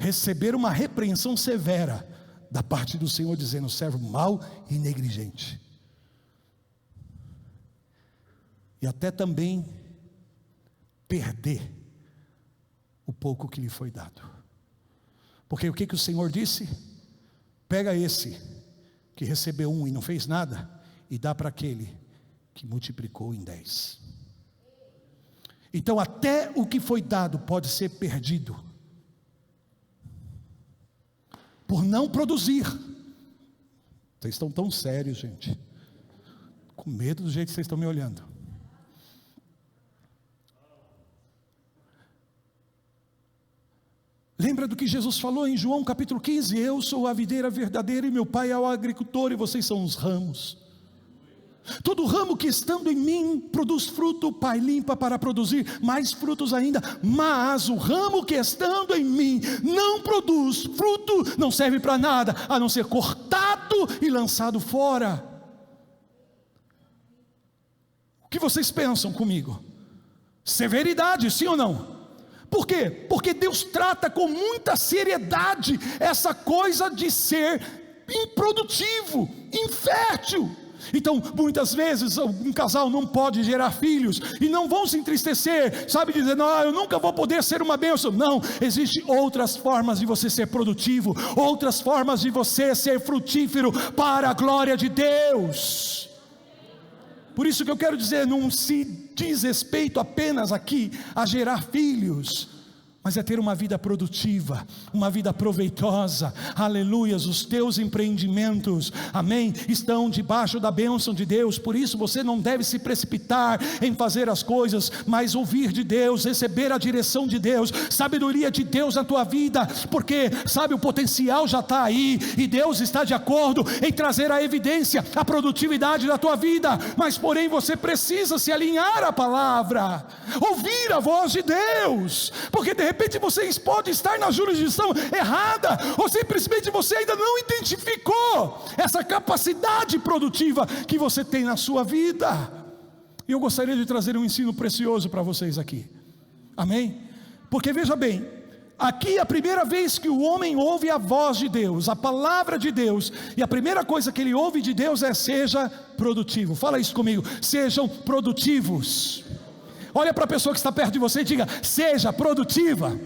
receber uma repreensão severa da parte do Senhor, dizendo: servo mau e negligente. E até também perder o pouco que lhe foi dado. Porque o que o Senhor disse? Pega esse que recebeu 1 e não fez nada, e dá para aquele que multiplicou em 10. Então até o que foi dado pode ser perdido por não produzir. Vocês estão tão sérios, gente, com medo do jeito que vocês estão me olhando. Lembra do que Jesus falou em João capítulo 15: eu sou a videira verdadeira e meu pai é o agricultor e vocês são os ramos. Todo ramo que estando em mim produz fruto, o Pai limpa para produzir mais frutos ainda. Mas o ramo que estando em mim não produz fruto, não serve para nada, a não ser cortado e lançado fora. O que vocês pensam comigo? Severidade, sim ou não? Por quê? Porque Deus trata com muita seriedade essa coisa de ser improdutivo, infértil. Então muitas vezes um casal não pode gerar filhos e não vão se entristecer, sabe, dizendo: eu nunca vou poder ser uma bênção. Não, existem outras formas de você ser produtivo, outras formas de você ser frutífero para a glória de Deus. Por isso que eu quero dizer, não se diz respeito apenas aqui a gerar filhos, mas é ter uma vida produtiva, uma vida proveitosa, aleluias. Os teus empreendimentos, amém, estão debaixo da bênção de Deus. Por isso você não deve se precipitar em fazer as coisas, mas ouvir de Deus, receber a direção de Deus, sabedoria de Deus na tua vida, porque sabe, o potencial já está aí, e Deus está de acordo em trazer a evidência, a produtividade da tua vida, mas porém você precisa se alinhar à palavra, ouvir a voz de Deus, porque de repente você pode estar na jurisdição errada, ou simplesmente você ainda não identificou essa capacidade produtiva que você tem na sua vida. E eu gostaria de trazer um ensino precioso para vocês aqui, amém? Porque veja bem, aqui é a primeira vez que o homem ouve a voz de Deus, a palavra de Deus, e a primeira coisa que ele ouve de Deus é: seja produtivo. Fala isso comigo: sejam produtivos. Olha para a pessoa que está perto de você e diga: seja produtiva.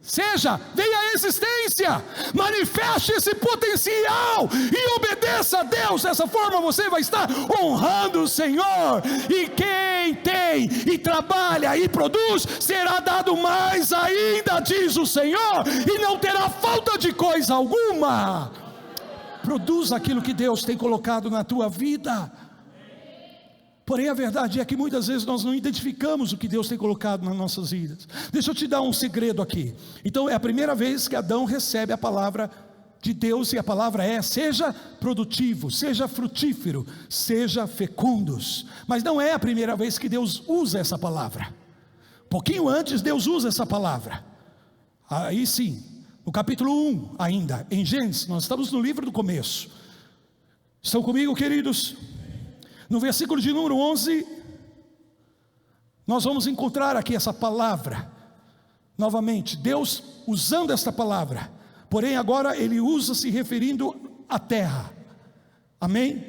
Seja, venha à existência, manifeste esse potencial e obedeça a Deus. Dessa forma você vai estar honrando o Senhor. E quem tem e trabalha e produz, será dado mais ainda, diz o Senhor, e não terá falta de coisa alguma. Produza aquilo que Deus tem colocado na tua vida. Porém a verdade é que muitas vezes nós não identificamos o que Deus tem colocado nas nossas vidas. Deixa eu te dar um segredo aqui. Então é a primeira vez que Adão recebe a palavra de Deus, e a palavra é: seja produtivo, seja frutífero, seja fecundos. Mas não é a primeira vez que Deus usa essa palavra. Pouquinho antes Deus usa essa palavra. Aí sim, no capítulo 1 ainda, em Gênesis, nós estamos no livro do começo. Estão comigo, queridos? No versículo de número 11, nós vamos encontrar aqui essa palavra, novamente, Deus usando esta palavra, porém agora Ele usa se referindo à terra, amém?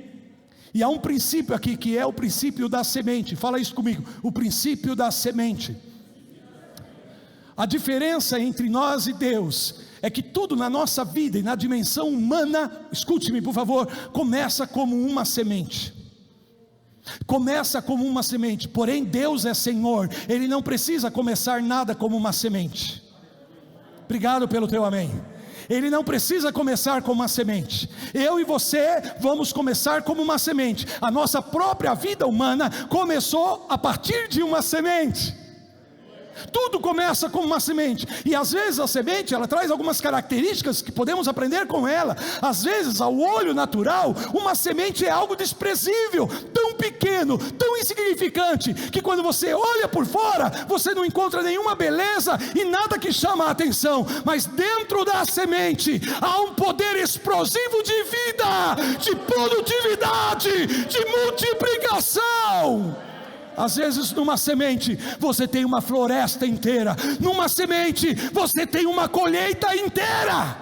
E há um princípio aqui, que é o princípio da semente. Fala isso comigo, o princípio da semente. A diferença entre nós e Deus é que tudo na nossa vida e na dimensão humana, escute-me por favor, começa como uma semente. Começa como uma semente, porém Deus é Senhor, Ele não precisa começar nada como uma semente. Obrigado pelo teu amém. Ele não precisa começar como uma semente. Eu e você vamos começar como uma semente. A nossa própria vida humana começou a partir de uma semente. Tudo começa como uma semente, e às vezes a semente, ela traz algumas características que podemos aprender com ela. Às vezes ao olho natural, uma semente é algo desprezível, tão pequeno, tão insignificante, que quando você olha por fora, você não encontra nenhuma beleza e nada que chama a atenção. Mas dentro da semente, há um poder explosivo de vida, de produtividade, de multiplicação. Às vezes numa semente você tem uma floresta inteira, numa semente você tem uma colheita inteira.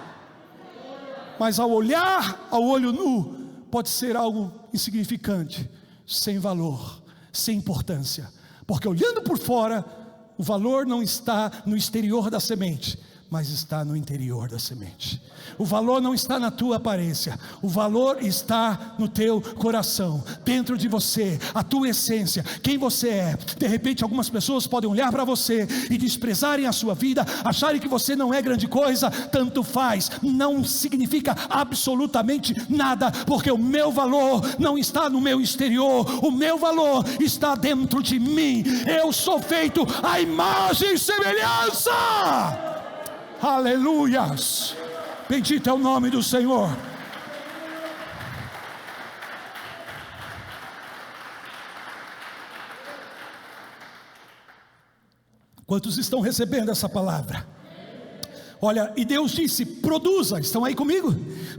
Mas ao olhar ao olho nu, pode ser algo insignificante, sem valor, sem importância, porque olhando por fora, o valor não está no exterior da semente, mas está no interior da semente. O valor não está na tua aparência, o valor está no teu coração, dentro de você, a tua essência, quem você é. De repente algumas pessoas podem olhar para você e desprezarem a sua vida, acharem que você não é grande coisa. Tanto faz, não significa absolutamente nada, porque o meu valor não está no meu exterior, o meu valor está dentro de mim. Eu sou feito à imagem e semelhança. Aleluias, bendito é o nome do Senhor. Quantos estão recebendo essa palavra? Olha, e Deus disse: produza. Estão aí comigo?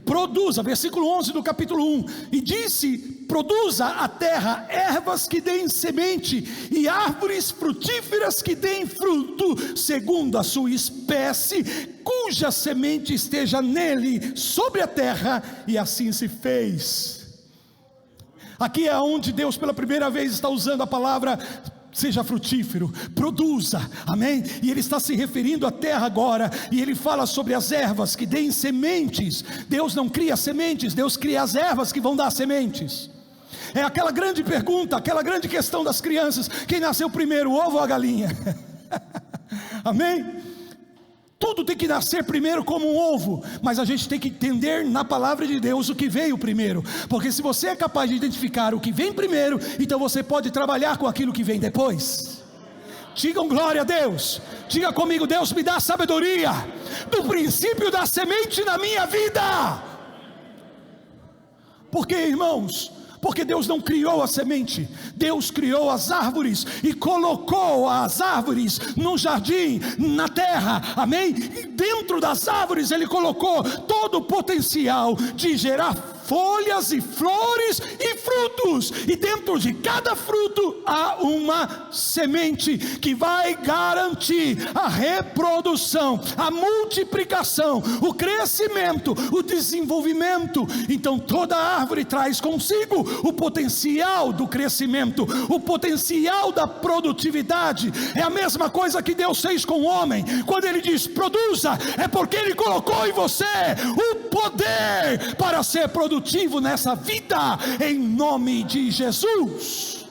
Produza, versículo 11 do capítulo 1. E disse: produza a terra ervas que deem semente, e árvores frutíferas que deem fruto, segundo a sua espécie, cuja semente esteja nele, sobre a terra. E assim se fez. Aqui é onde Deus pela primeira vez está usando a palavra: seja frutífero, produza, amém? E Ele está se referindo à terra agora, e Ele fala sobre as ervas que deem sementes. Deus não cria sementes, Deus cria as ervas que vão dar sementes. É aquela grande pergunta, aquela grande questão das crianças: quem nasceu primeiro, o ovo ou a galinha? Amém? Tudo tem que nascer primeiro como um ovo, mas a gente tem que entender na palavra de Deus o que veio primeiro, porque se você é capaz de identificar o que vem primeiro, então você pode trabalhar com aquilo que vem depois. Digam glória a Deus. Diga comigo: Deus me dá sabedoria do princípio da semente na minha vida. Porque, irmãos, porque Deus não criou a semente, Deus criou as árvores e colocou as árvores no jardim, na terra, amém? E dentro das árvores Ele colocou todo o potencial de gerar folhas e flores e frutos, e dentro de cada fruto há uma semente que vai garantir a reprodução, a multiplicação, o crescimento, o desenvolvimento. Então toda árvore traz consigo o potencial do crescimento, o potencial da produtividade. É a mesma coisa que Deus fez com o homem. Quando Ele diz produza, é porque Ele colocou em você o poder para ser produtivo nessa vida, em nome de Jesus.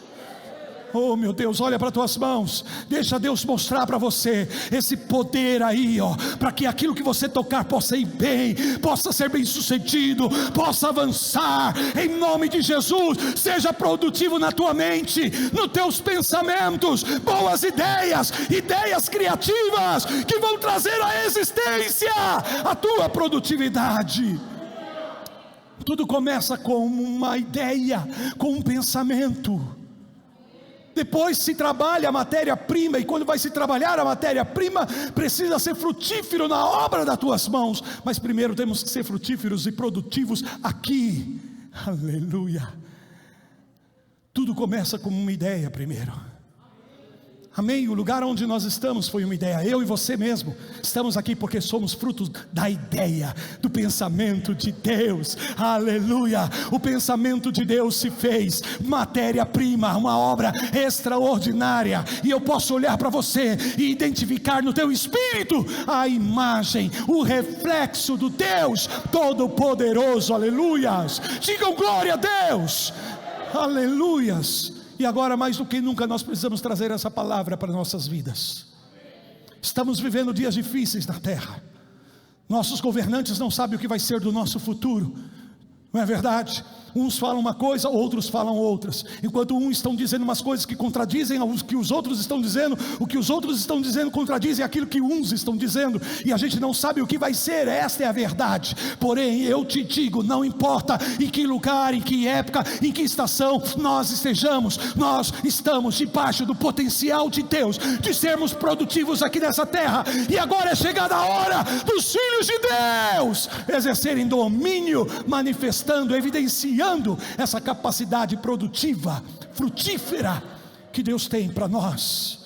Oh meu Deus, olha para tuas mãos, deixa Deus mostrar para você esse poder aí, ó, para que aquilo que você tocar possa ir bem, possa ser bem sucedido, possa avançar, em nome de Jesus. Seja produtivo na tua mente, nos teus pensamentos, boas ideias, ideias criativas, que vão trazer à existência a tua produtividade. Tudo começa com uma ideia, com um pensamento. Depois se trabalha a matéria-prima, e quando vai se trabalhar a matéria-prima, precisa ser frutífero na obra das tuas mãos, mas primeiro temos que ser frutíferos e produtivos aqui. Aleluia. Tudo começa com uma ideia primeiro. Amém? O lugar onde nós estamos foi uma ideia. Eu e você mesmo estamos aqui porque somos frutos da ideia, do pensamento de Deus. Aleluia. O pensamento de Deus se fez matéria-prima, uma obra extraordinária. E eu posso olhar para você e identificar no teu espírito a imagem, o reflexo do Deus Todo-Poderoso. Aleluias. Digam glória a Deus. Aleluias. E agora, mais do que nunca, nós precisamos trazer essa palavra para nossas vidas. Estamos vivendo dias difíceis na terra. Nossos governantes não sabem o que vai ser do nosso futuro, não é verdade? Uns falam uma coisa, outros falam outras. Enquanto uns estão dizendo umas coisas que contradizem o que os outros estão dizendo, o que os outros estão dizendo contradizem aquilo que uns estão dizendo, e a gente não sabe o que vai ser. Esta é a verdade. Porém eu te digo, não importa em que lugar, em que época, em que estação nós estejamos, nós estamos debaixo do potencial de Deus, de sermos produtivos aqui nessa terra. E agora é chegada a hora dos filhos de Deus exercerem domínio, manifestando, evidenciando essa capacidade produtiva, frutífera que Deus tem para nós.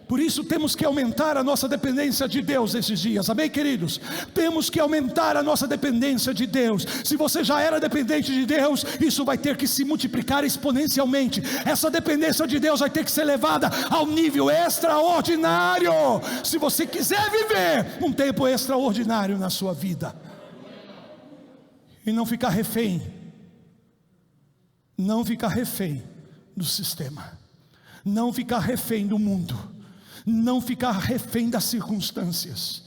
Por isso temos que aumentar a nossa dependência de Deus esses dias, amém, queridos? Temos que aumentar a nossa dependência de Deus. Se você já era dependente de Deus, isso vai ter que se multiplicar exponencialmente. Essa dependência de Deus vai ter que ser levada ao nível extraordinário, se você quiser viver um tempo extraordinário na sua vida, e não ficar refém. Não ficar refém do sistema, não ficar refém do mundo, não ficar refém das circunstâncias.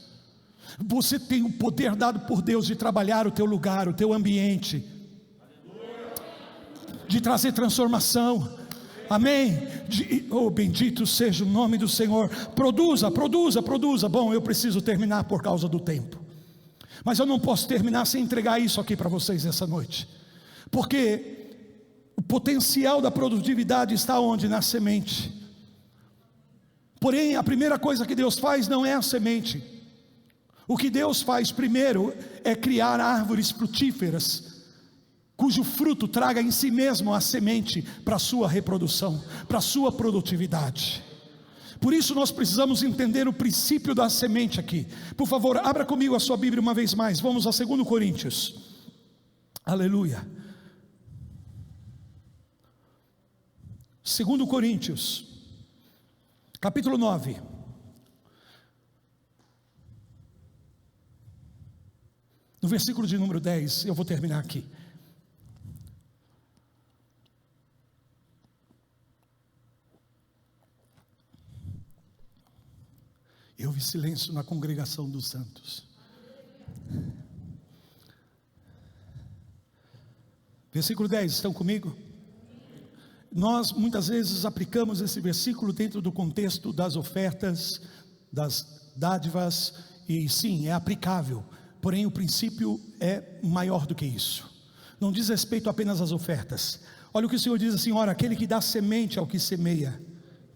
Você tem o poder dado por Deus de trabalhar o teu lugar, o teu ambiente, de trazer transformação. Amém? Oh, bendito seja o nome do Senhor. Produza. Bom, eu preciso terminar por causa do tempo, mas eu não posso terminar sem entregar isso aqui para vocês essa noite, porque o potencial da produtividade está onde? Na semente. Porém, a primeira coisa que Deus faz não é a semente. O que Deus faz primeiro é criar árvores frutíferas, cujo fruto traga em si mesmo a semente para a sua reprodução, para a sua produtividade. Por isso nós precisamos entender o princípio da semente aqui. Por favor, abra comigo a sua Bíblia uma vez mais. Vamos a 2 Coríntios. Aleluia. 2 Coríntios, capítulo 9. No versículo de número 10, eu vou terminar aqui. Eu vi silêncio na congregação dos santos. Versículo 10, estão comigo? Nós muitas vezes aplicamos esse versículo dentro do contexto das ofertas, das dádivas, e sim, é aplicável, porém o princípio é maior do que isso. Não diz respeito apenas às ofertas. Olha o que o Senhor diz assim: ora, aquele que dá semente ao que semeia.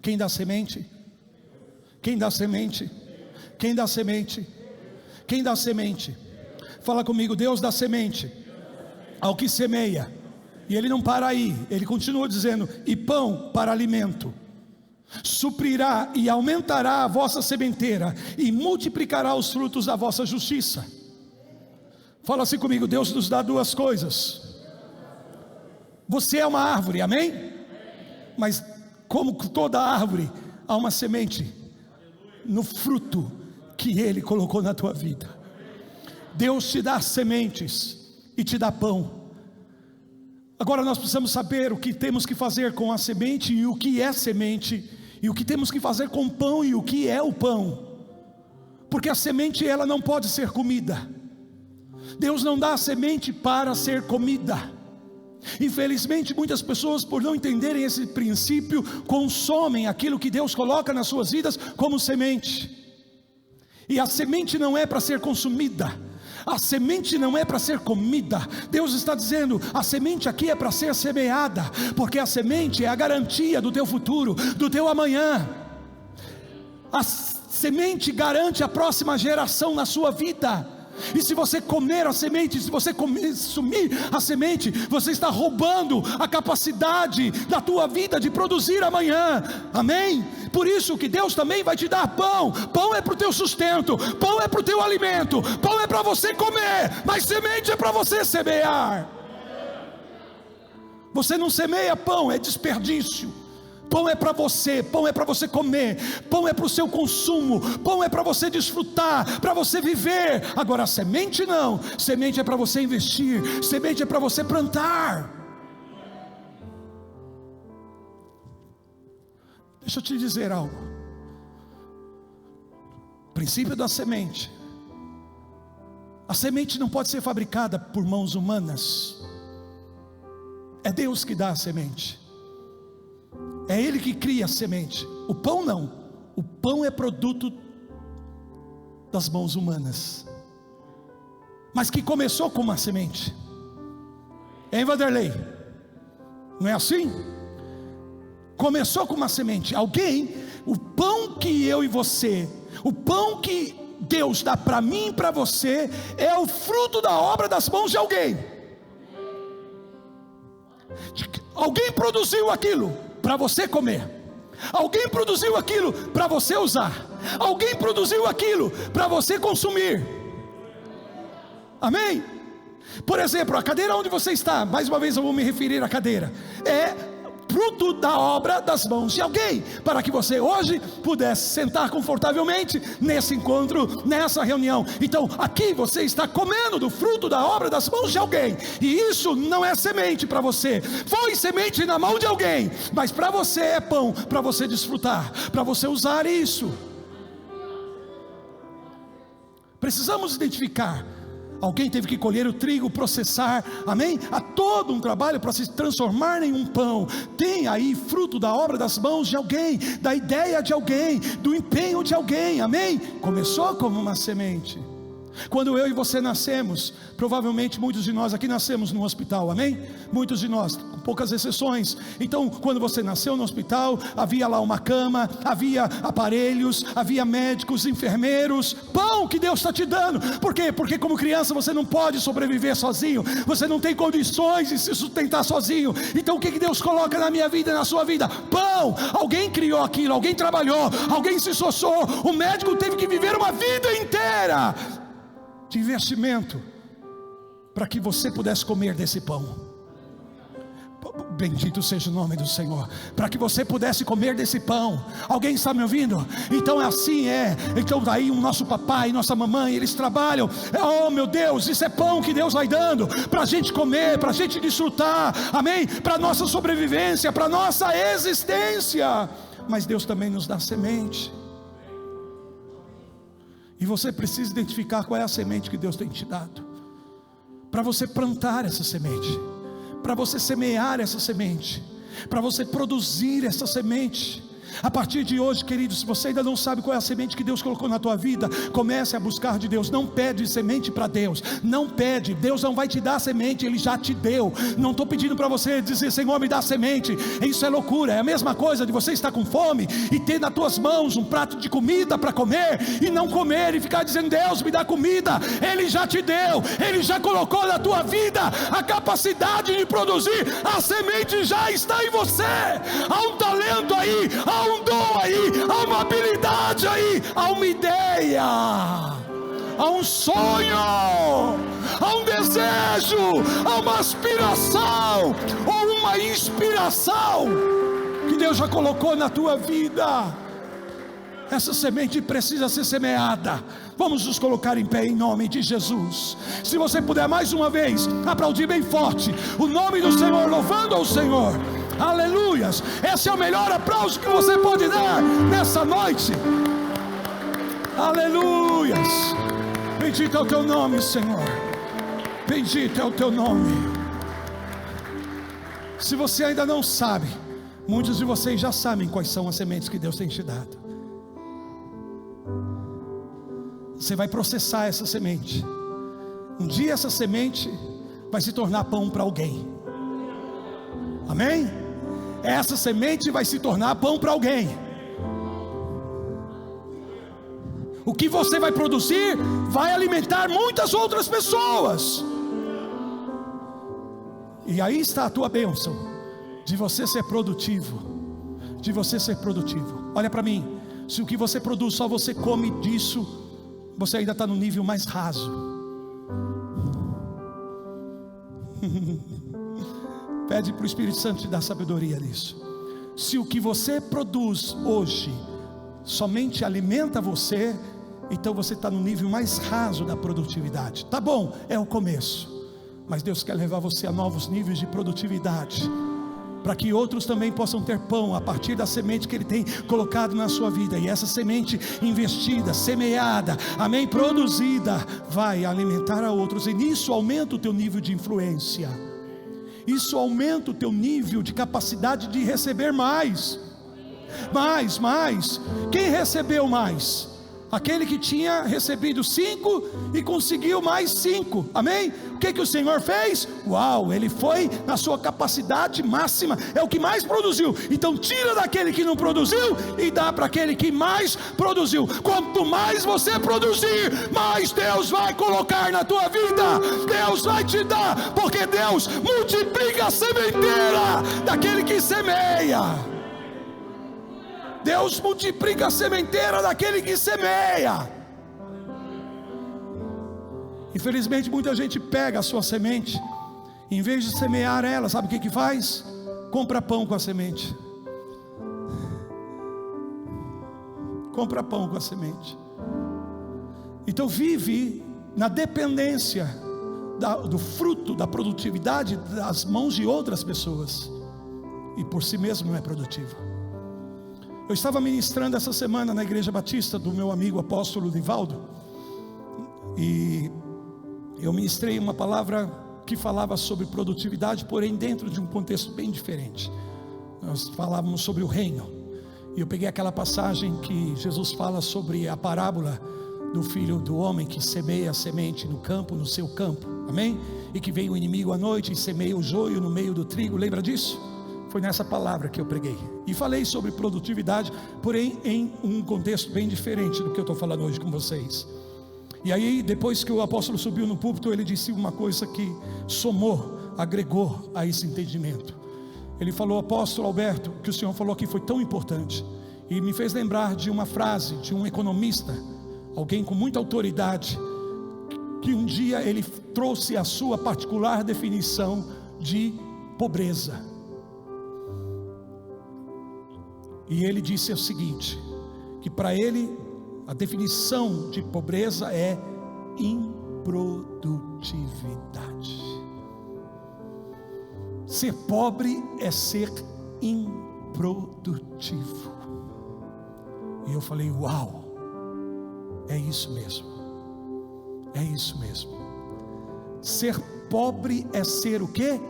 Quem dá semente? Quem dá semente? Quem dá semente? Quem dá semente? Fala comigo. Deus dá semente ao que semeia. E Ele não para aí, Ele continua dizendo: e pão para alimento, suprirá e aumentará a vossa sementeira, e multiplicará os frutos da vossa justiça. Fala assim comigo. Deus nos dá duas coisas. Você é uma árvore, amém? Mas como toda árvore, há uma semente no fruto que Ele colocou na tua vida. Deus te dá sementes e te dá pão. Agora nós precisamos saber o que temos que fazer com a semente e o que é semente, e o que temos que fazer com o pão e o que é o pão. Porque a semente, ela não pode ser comida. Deus não dá a semente para ser comida. Infelizmente muitas pessoas, por não entenderem esse princípio, consomem aquilo que Deus coloca nas suas vidas como semente. E a semente não é para ser consumida, a semente não é para ser comida. Deus está dizendo, a semente aqui é para ser semeada, porque a semente é a garantia do teu futuro, do teu amanhã. A semente garante a próxima geração na sua vida. E se você comer a semente, se você consumir a semente, você está roubando a capacidade da tua vida de produzir amanhã. Amém? Por isso que Deus também vai te dar pão. Pão é para o teu sustento, pão é para o teu alimento, pão é para você comer, mas semente é para você semear. Você não semeia pão, é desperdício. Pão é para você, pão é para você comer, pão é para o seu consumo, pão é para você desfrutar, para você viver. Agora a semente não, semente é para você investir, semente é para você plantar. Deixa eu te dizer algo. Princípio da semente. A semente não pode ser fabricada por mãos humanas. É Deus que dá a semente. É Ele que cria a semente. O pão não. O pão é produto das mãos humanas, mas que começou com uma semente. Hein, Vanderlei? Não é assim? Começou com uma semente. Alguém, o pão que eu e você, o pão que Deus dá para mim e para você, é o fruto da obra das mãos de alguém. Alguém produziu aquilo para você comer. Alguém produziu aquilo para você usar. Alguém produziu aquilo para você consumir. Amém? Por exemplo, a cadeira onde você está, mais uma vez eu vou me referir à cadeira, é fruto da obra das mãos de alguém, para que você hoje pudesse sentar confortavelmente nesse encontro, nessa reunião. Então aqui você está comendo do fruto da obra das mãos de alguém, e isso não é semente para você, foi semente na mão de alguém, mas para você é pão, para você desfrutar, para você usar isso. Precisamos identificar. Alguém teve que colher o trigo, processar, amém? Há todo um trabalho para se transformar em um pão. Tem aí fruto da obra das mãos de alguém, da ideia de alguém, do empenho de alguém, amém? Começou como uma semente. Quando eu e você nascemos, provavelmente muitos de nós aqui nascemos no hospital, amém? Muitos de nós, com poucas exceções. Então quando você nasceu no hospital, havia lá uma cama, havia aparelhos, havia médicos, enfermeiros, pão que Deus está te dando. Por quê? Porque como criança você não pode sobreviver sozinho, você não tem condições de se sustentar sozinho. Então o que Deus coloca na minha vida e na sua vida? Pão. Alguém criou aquilo, alguém trabalhou, alguém se esforçou. O médico teve que viver uma vida inteira de investimento para que você pudesse comer desse pão. Bendito seja o nome do Senhor. Para que você pudesse comer desse pão. Alguém está me ouvindo? Então é assim, então daí o nosso papai, nossa mamãe, eles trabalham. Oh meu Deus, isso é pão que Deus vai dando para a gente comer, para a gente desfrutar, amém? Para a nossa sobrevivência, para a nossa existência. Mas Deus também nos dá semente. E você precisa identificar qual é a semente que Deus tem te dado, para você plantar essa semente, para você semear essa semente, para você produzir essa semente. A partir de hoje, querido, se você ainda não sabe qual é a semente que Deus colocou na tua vida, comece a buscar de Deus. Não pede semente para Deus, não pede. Deus não vai te dar semente, Ele já te deu. Não estou pedindo para você dizer, Senhor, me dá semente. Isso é loucura. É a mesma coisa de você estar com fome e ter nas tuas mãos um prato de comida para comer e não comer e ficar dizendo, Deus, me dá comida. Ele já te deu, Ele já colocou na tua vida a capacidade de produzir. A semente já está em você. Há um talento aí, há um dom aí, há uma habilidade aí, há uma ideia, há um sonho, há um desejo, há uma aspiração ou uma inspiração que Deus já colocou na tua vida. Essa semente precisa ser semeada, Vamos nos colocar em pé em nome de Jesus. Se você puder mais uma vez aplaudir bem forte o nome do Senhor, louvando ao Senhor. Aleluias. Esse é o melhor aplauso que você pode dar nessa noite. Aleluias. Bendito é o teu nome, Senhor. Bendito é o teu nome. Se você ainda não sabe, muitos de vocês já sabem quais são as sementes que Deus tem te dado. Você vai processar essa semente. Um dia essa semente vai se tornar pão para alguém. Amém? Essa semente vai se tornar pão para alguém. O que você vai produzir vai alimentar muitas outras pessoas. E aí está a tua bênção de você ser produtivo. De você ser produtivo. Olha para mim. Se o que você produz só você come disso, você ainda está no nível mais raso. Pede para o Espírito Santo te dar sabedoria nisso. Se o que você produz hoje somente alimenta você, então você está no nível mais raso da produtividade. Tá bom, é o começo, mas Deus quer levar você a novos níveis de produtividade, para que outros também possam ter pão a partir da semente que Ele tem colocado na sua vida. E essa semente investida, semeada, amém, produzida, vai alimentar a outros. E nisso aumenta o teu nível de influência. Isso aumenta o teu nível de capacidade de receber mais. Mais. Quem recebeu mais? Aquele que tinha recebido 5 e conseguiu mais 5, amém? O que o Senhor fez? Uau, Ele foi na sua capacidade máxima, é o que mais produziu. Então tira daquele que não produziu e dá para aquele que mais produziu. Quanto mais você produzir, mais Deus vai colocar na tua vida. Deus vai te dar, porque Deus multiplica a sementeira daquele que semeia. Deus multiplica a sementeira daquele que semeia. Infelizmente muita gente pega a sua semente, em vez de semear ela, sabe o que faz? Compra pão com a semente. Compra pão com a semente. Então vive na dependência do fruto, da produtividade das mãos de outras pessoas, e por si mesmo não é produtivo. Eu estava ministrando essa semana na Igreja Batista do meu amigo apóstolo Divaldo, e eu ministrei uma palavra que falava sobre produtividade, porém dentro de um contexto bem diferente. Nós falávamos sobre o reino, e eu peguei aquela passagem que Jesus fala sobre a parábola do filho do homem que semeia a semente no campo, no seu campo, amém? E que vem o inimigo à noite e semeia o joio no meio do trigo, lembra disso? Foi nessa palavra que eu preguei, e falei sobre produtividade, porém em um contexto bem diferente do que eu estou falando hoje com vocês. E aí depois que o apóstolo subiu no púlpito, ele disse uma coisa que somou, agregou a esse entendimento. Ele falou: apóstolo Alberto, o que o senhor falou aqui foi tão importante, e me fez lembrar de uma frase de um economista, alguém com muita autoridade, que um dia ele trouxe a sua particular definição de pobreza. E ele disse o seguinte, que para ele a definição de pobreza é improdutividade. Ser pobre é ser improdutivo. E eu falei: uau, é isso mesmo. É isso mesmo. Ser pobre é ser o quê?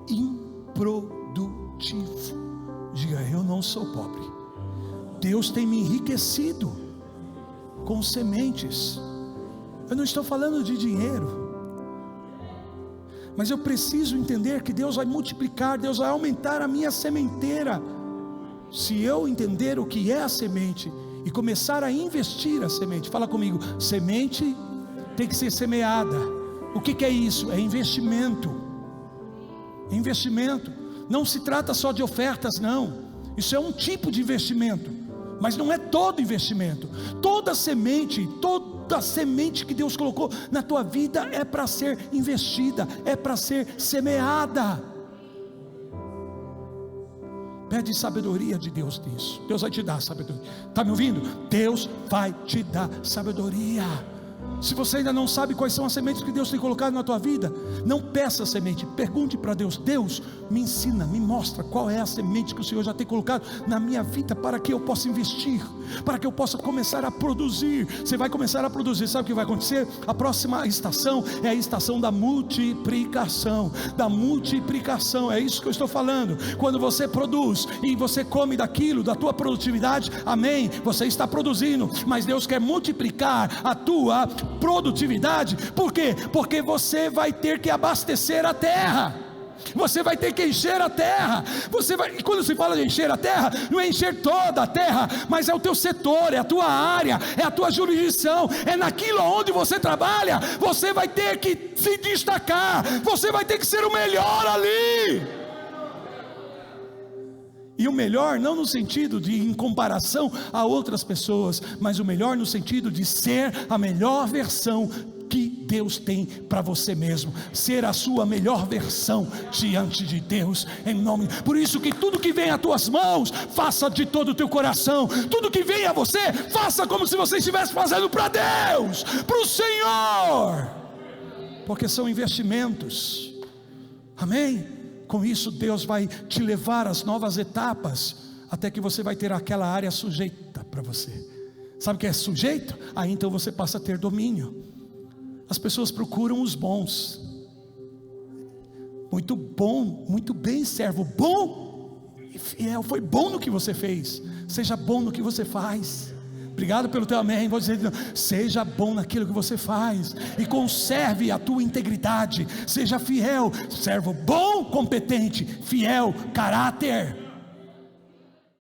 Improdutivo. Diga: eu não sou pobre. Deus tem me enriquecido com sementes. Eu não estou falando de dinheiro, mas eu preciso entender que Deus vai multiplicar, Deus vai aumentar a minha sementeira. Se eu entender o que é a semente e começar a investir a semente. Fala comigo: semente tem que ser semeada. O que é isso? É investimento. Investimento. Não se trata só de ofertas, não. Isso é um tipo de investimento, mas não é todo investimento. Toda semente que Deus colocou na tua vida é para ser investida, é para ser semeada. Pede sabedoria de Deus nisso. Deus vai te dar sabedoria. Está me ouvindo? Deus vai te dar sabedoria. Se você ainda não sabe quais são as sementes que Deus tem colocado na tua vida, não peça semente, pergunte para Deus: Deus, me ensina, me mostra qual é a semente que o Senhor já tem colocado na minha vida, para que eu possa investir, para que eu possa começar a produzir. Você vai começar a produzir, sabe o que vai acontecer? A próxima estação é a estação da multiplicação, é isso que eu estou falando. Quando você produz e você come daquilo, da tua produtividade, amém, você está produzindo, mas Deus quer multiplicar a tua produtividade. Por quê? Porque você vai ter que abastecer a terra, você vai ter que encher a terra. E quando se fala de encher a terra, não é encher toda a terra, mas é o teu setor, é a tua área, é a tua jurisdição, é naquilo onde você trabalha. Você vai ter que se destacar, você vai ter que ser o melhor ali. E o melhor não no sentido de em comparação a outras pessoas, mas o melhor no sentido de ser a melhor versão que Deus tem para você mesmo, ser a sua melhor versão diante de Deus, em nome. Por isso que tudo que vem às tuas mãos, faça de todo o teu coração. Tudo que vem a você, faça como se você estivesse fazendo para Deus, para o Senhor, porque são investimentos, amém? Com isso Deus vai te levar às novas etapas, até que você vai ter aquela área sujeita para você. Sabe o que é sujeito? Aí então você passa a ter domínio. As pessoas procuram os bons. Muito bom, muito bem, servo bom e fiel. Foi bom no que você fez, seja bom no que você faz. Obrigado pelo teu amém. Vou dizer, seja bom naquilo que você faz e conserve a tua integridade. Seja fiel, servo bom, competente, fiel, caráter.